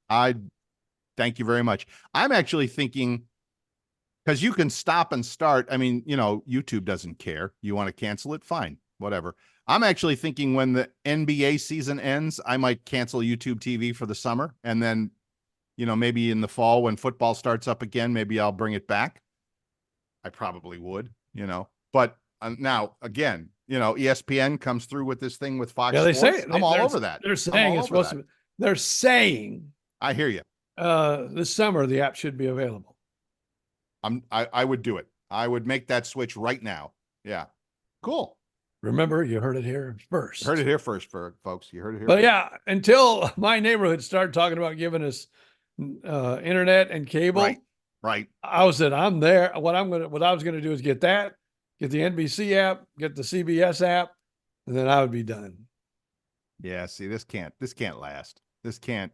Thank you very much. I'm actually thinking, because you can stop and start. I mean, you know, YouTube doesn't care. You want to cancel it? Fine, whatever. I'm actually thinking when the NBA season ends, I might cancel YouTube TV for the summer. And then, you know, maybe in the fall when football starts up again, maybe I'll bring it back. I probably would, you know, but now again, you know, ESPN comes through with this thing with Fox. Yeah, they Sports. say I'm all over that. They're saying it's supposed to. They're saying. I hear you. This summer the app should be available. I would do it. I would make that switch right now. Yeah. Cool. Remember, you heard it here first. Heard it here first, folks. You heard it here. But yeah, until my neighborhood started talking about giving us internet and cable, right. I said, I'm there. What I was gonna do is get the NBC app, get the CBS app, and then I would be done. Yeah. See, this can't last. This can't,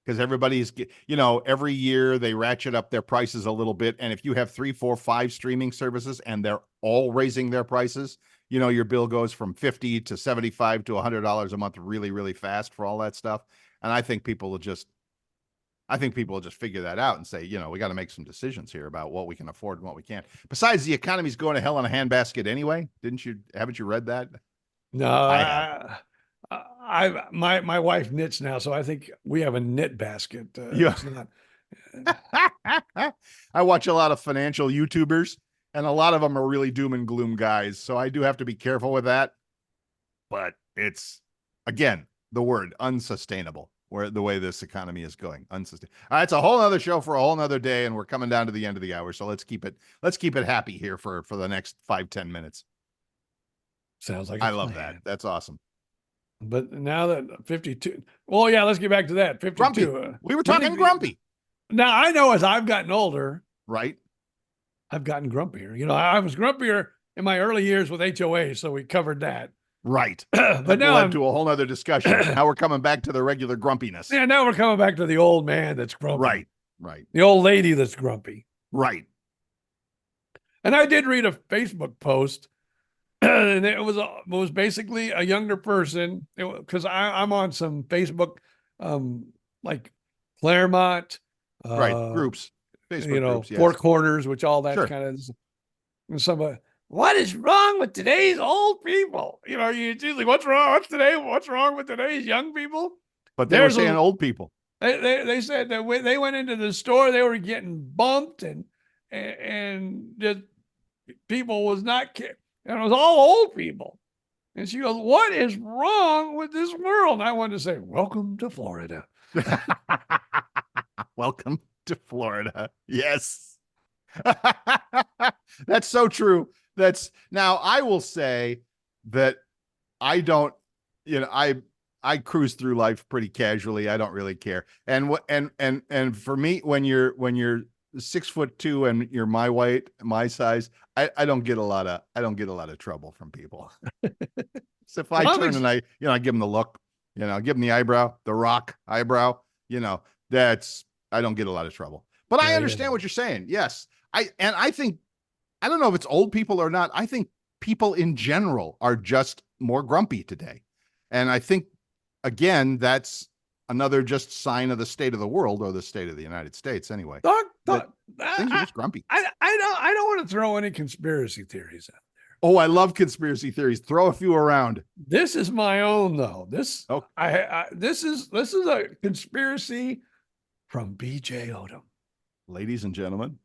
because everybody's, you know, every year they ratchet up their prices a little bit, and if you have 3, 4, 5 streaming services and they're all raising their prices, you know, your bill goes from $50 to $75 to $100 a month really, really fast for all that stuff. And I think people will just figure that out and say, you know, we got to make some decisions here about what we can afford and what we can't. Besides, the economy's going to hell in a handbasket anyway. Haven't you read that? No, my wife knits now, so I think we have a knit basket. I watch a lot of financial YouTubers, and a lot of them are really doom and gloom guys. So I do have to be careful with that. but it's, again, the word unsustainable, where the way this economy is going. Unsustainable. It's a whole other show for a whole nother day, and we're coming down to the end of the hour. So let's keep it happy here for the next 5-10 minutes. Sounds like I love that. That's awesome. But now that 52, well, yeah, let's get back to that. 52. Grumpy. We were talking grumpy. Now I know as I've gotten older, right? I've gotten grumpier. You know, I was grumpier in my early years with HOA, so we covered that. Right. But now led to a whole nother discussion. Now we're coming back to the regular grumpiness. Yeah, now we're coming back to the old man that's grumpy. Right. The old lady that's grumpy. Right. And I did read a Facebook post, and it was basically a younger person, because I'm on some Facebook, like Claremont, right, groups, Facebook groups, yes. Four Corners, which all that Sure. kind of. And somebody, what is wrong with today's old people? You know, you usually, what's wrong? What's wrong with today's young people? But they were saying old people. They said that when they went into the store, they were getting bumped and just people was not, and it was all old people. And she goes, what is wrong with this world? And I wanted to say, welcome to Florida. Welcome to Florida. Yes. That's so true. Now I will say that I don't, I cruise through life pretty casually. I don't really care. And for me, when you're 6'2" and you're my size, I don't get a lot of trouble from people. So if I turn and I give them the look, give them the eyebrow, the rock eyebrow, I don't get a lot of trouble. But I understand what you're saying. Yes. I think, I don't know if it's old people or not. I think people in general are just more grumpy today. And I think, again, that's another just sign of the state of the world, or the state of the United States anyway. Things are just grumpy. I don't want to throw any conspiracy theories out there. Oh, I love conspiracy theories. Throw a few around. This is my own, though. This is a conspiracy from BJ Odom. Ladies and gentlemen,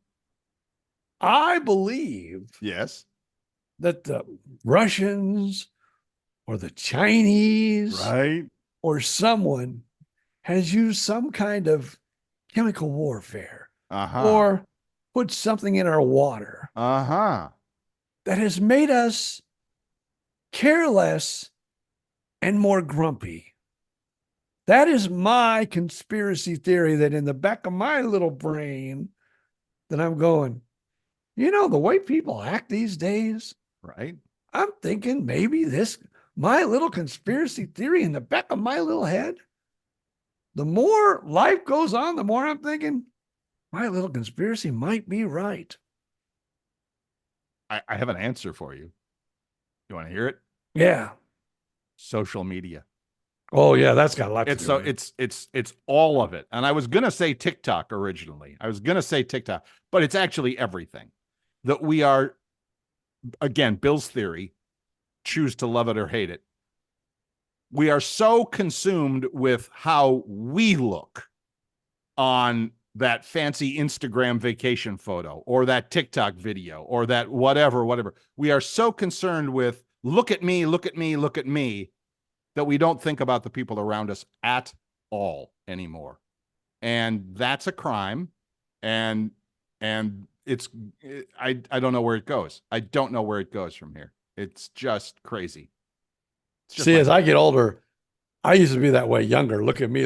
I believe that the Russians or the Chinese, right, or someone has used some kind of chemical warfare, or put something in our water, that has made us careless and more grumpy. That is my conspiracy theory, that in the back of my little brain, that I'm going, the way people act these days, right? I'm thinking maybe my little conspiracy theory in the back of my little head, the more life goes on, the more I'm thinking my little conspiracy might be right. I have an answer for you. You want to hear it? Yeah. Social media. Oh yeah, that's got a lot to do with it. It's all of it. And I was going to say TikTok originally. But it's actually everything. That we are, again, Bill's theory, choose to love it or hate it. We are so consumed with how we look on that fancy Instagram vacation photo, or that TikTok video, or that whatever. We are so concerned with look at me, that we don't think about the people around us at all anymore. And that's a crime. And I don't know where it goes. I don't know where it goes from here. It's just crazy. See, as I get older, I used to be that way younger. Look at me.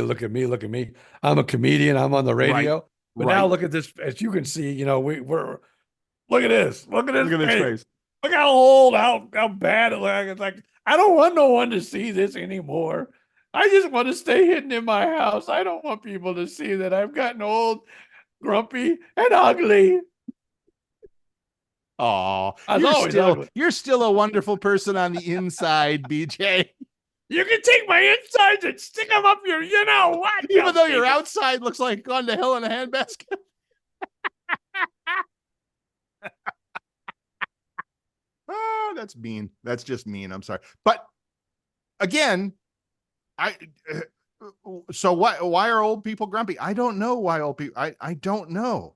I'm a comedian. I'm on the radio. But now look at this. As you can see, we're look at this. Look at this face. Look how old, how bad it looks. It's like, I don't want no one to see this anymore. I just want to stay hidden in my house. I don't want people to see that I've gotten old, grumpy, and ugly. Oh, you're still a wonderful person on the inside, BJ. You can take my insides and stick them up your, what? Even though your outside looks like gone to hell in a handbasket. Oh, that's mean. That's just mean. I'm sorry. But again, so why are old people grumpy? I don't know why old people, I don't know.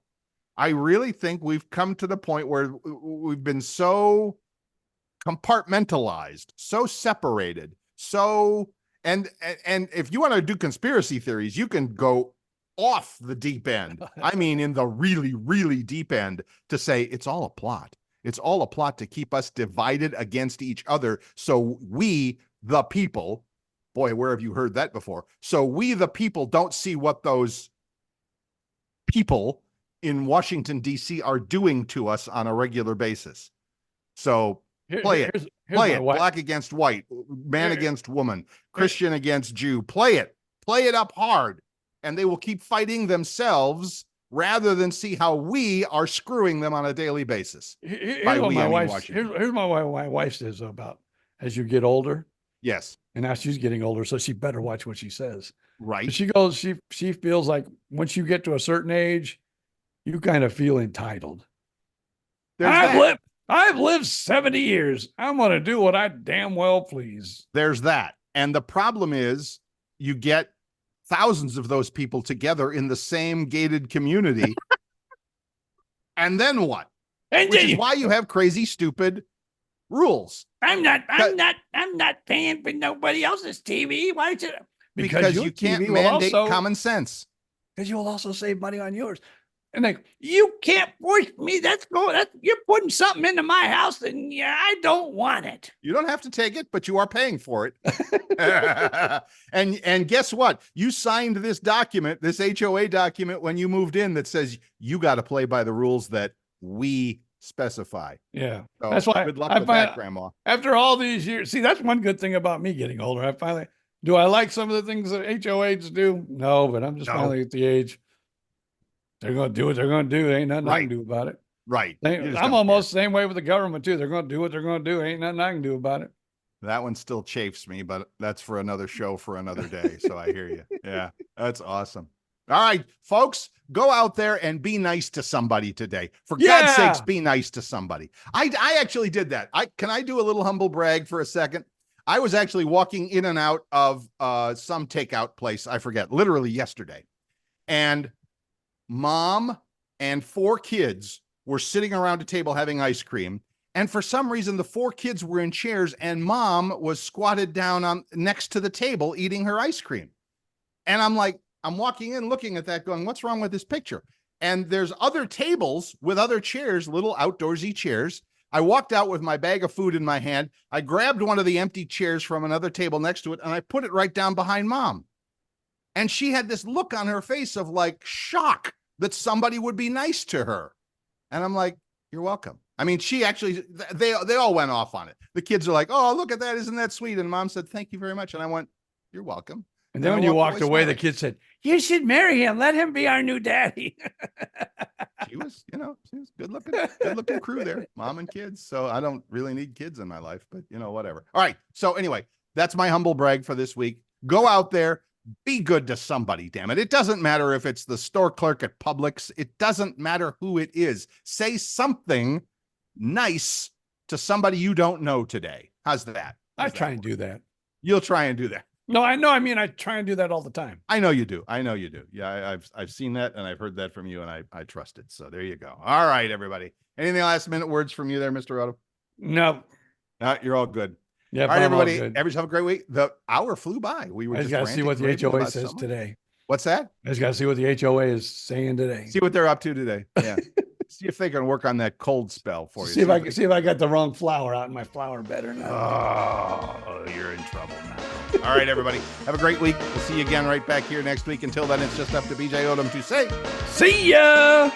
I really think we've come to the point where we've been so compartmentalized, so separated, so and if you want to do conspiracy theories, you can go off the deep end. I mean, in the really, really deep end, to say it's all a plot. It's all a plot to keep us divided against each other. So we, the people, boy, where have you heard that before? So we, the people, don't see what those people in Washington, D.C. are doing to us on a regular basis. So play it. Play it. Black against white, man against woman, Christian against Jew. Play it. Play it up hard. And they will keep fighting themselves rather than see how we are screwing them on a daily basis. Here's what my wife says about as you get older. Yes. And now she's getting older, so she better watch what she says. Right. But she goes, she feels like once you get to a certain age, you kind of feel entitled. I've lived 70 years. I'm going to do what I damn well please. There's that. And the problem is you get thousands of those people together in the same gated community. And then what? Which is why you have crazy, stupid rules. I'm not paying for nobody else's TV. Why is it? Because you can't mandate common sense. Because you will also save money on yours. And like, you can't force me. You're putting something into my house, and I don't want it. You don't have to take it, but you are paying for it. and guess what? You signed this document, this HOA document, when you moved in that says you got to play by the rules that we specify. Yeah. So that's why good luck with that, Grandma. After all these years, see, that's one good thing about me getting older. Do I like some of the things that HOAs do? No, but I'm just finally at the age. They're going to do what they're going to do. Ain't nothing I can do about it. Right. I'm almost the same way with the government too. They're going to do what they're going to do. Ain't nothing I can do about it. That one still chafes me, but that's for another show for another day. So I hear you. Yeah, that's awesome. All right, folks, go out there and be nice to somebody today. For God's sakes, be nice to somebody. I actually did that. Can I do a little humble brag for a second? I was actually walking in and out of some takeout place. I forget, literally yesterday. And Mom and 4 kids were sitting around a table having ice cream. And for some reason, the 4 kids were in chairs and Mom was squatted down next to the table eating her ice cream. And I'm walking in looking at that going, what's wrong with this picture? And there's other tables with other chairs, little outdoorsy chairs. I walked out with my bag of food in my hand. I grabbed one of the empty chairs from another table next to it, and I put it right down behind Mom. And she had this look on her face of like shock that somebody would be nice to her. And I'm like, you're welcome. I mean, she actually, they all went off on it. The kids are like, oh, look at that. Isn't that sweet? And Mom said, thank you very much. And I went, you're welcome. And then when you walked away, the kid said, you should marry him. Let him be our new daddy. She was good looking crew there, Mom and kids. So I don't really need kids in my life, but whatever. All right. So anyway, that's my humble brag for this week. Go out there. Be good to somebody, damn it. It doesn't matter if it's the store clerk at Publix. It doesn't matter who it is. Say something nice to somebody you don't know today. How's that? I try and do that. You'll try and do that. No, I know. I mean, I try and do that all the time. I know you do. Yeah, I've seen that and I've heard that from you and I trust it. So there you go. All right, everybody. Anything last minute words from you there, Mr. Otto? No. You're all good. Yeah. All right, everybody. Everybody have a great week. The hour flew by. We were just got to see what the HOA says today. What's that? I just got to see what the HOA is saying today. See what they're up to today. Yeah. See if they can work on that cold spell for you. See if I got the wrong flower out in my flower bed or not. Oh, you're in trouble now. All right, everybody. Have a great week. We'll see you again right back here next week. Until then, it's just up to BJ Odom to say, see ya.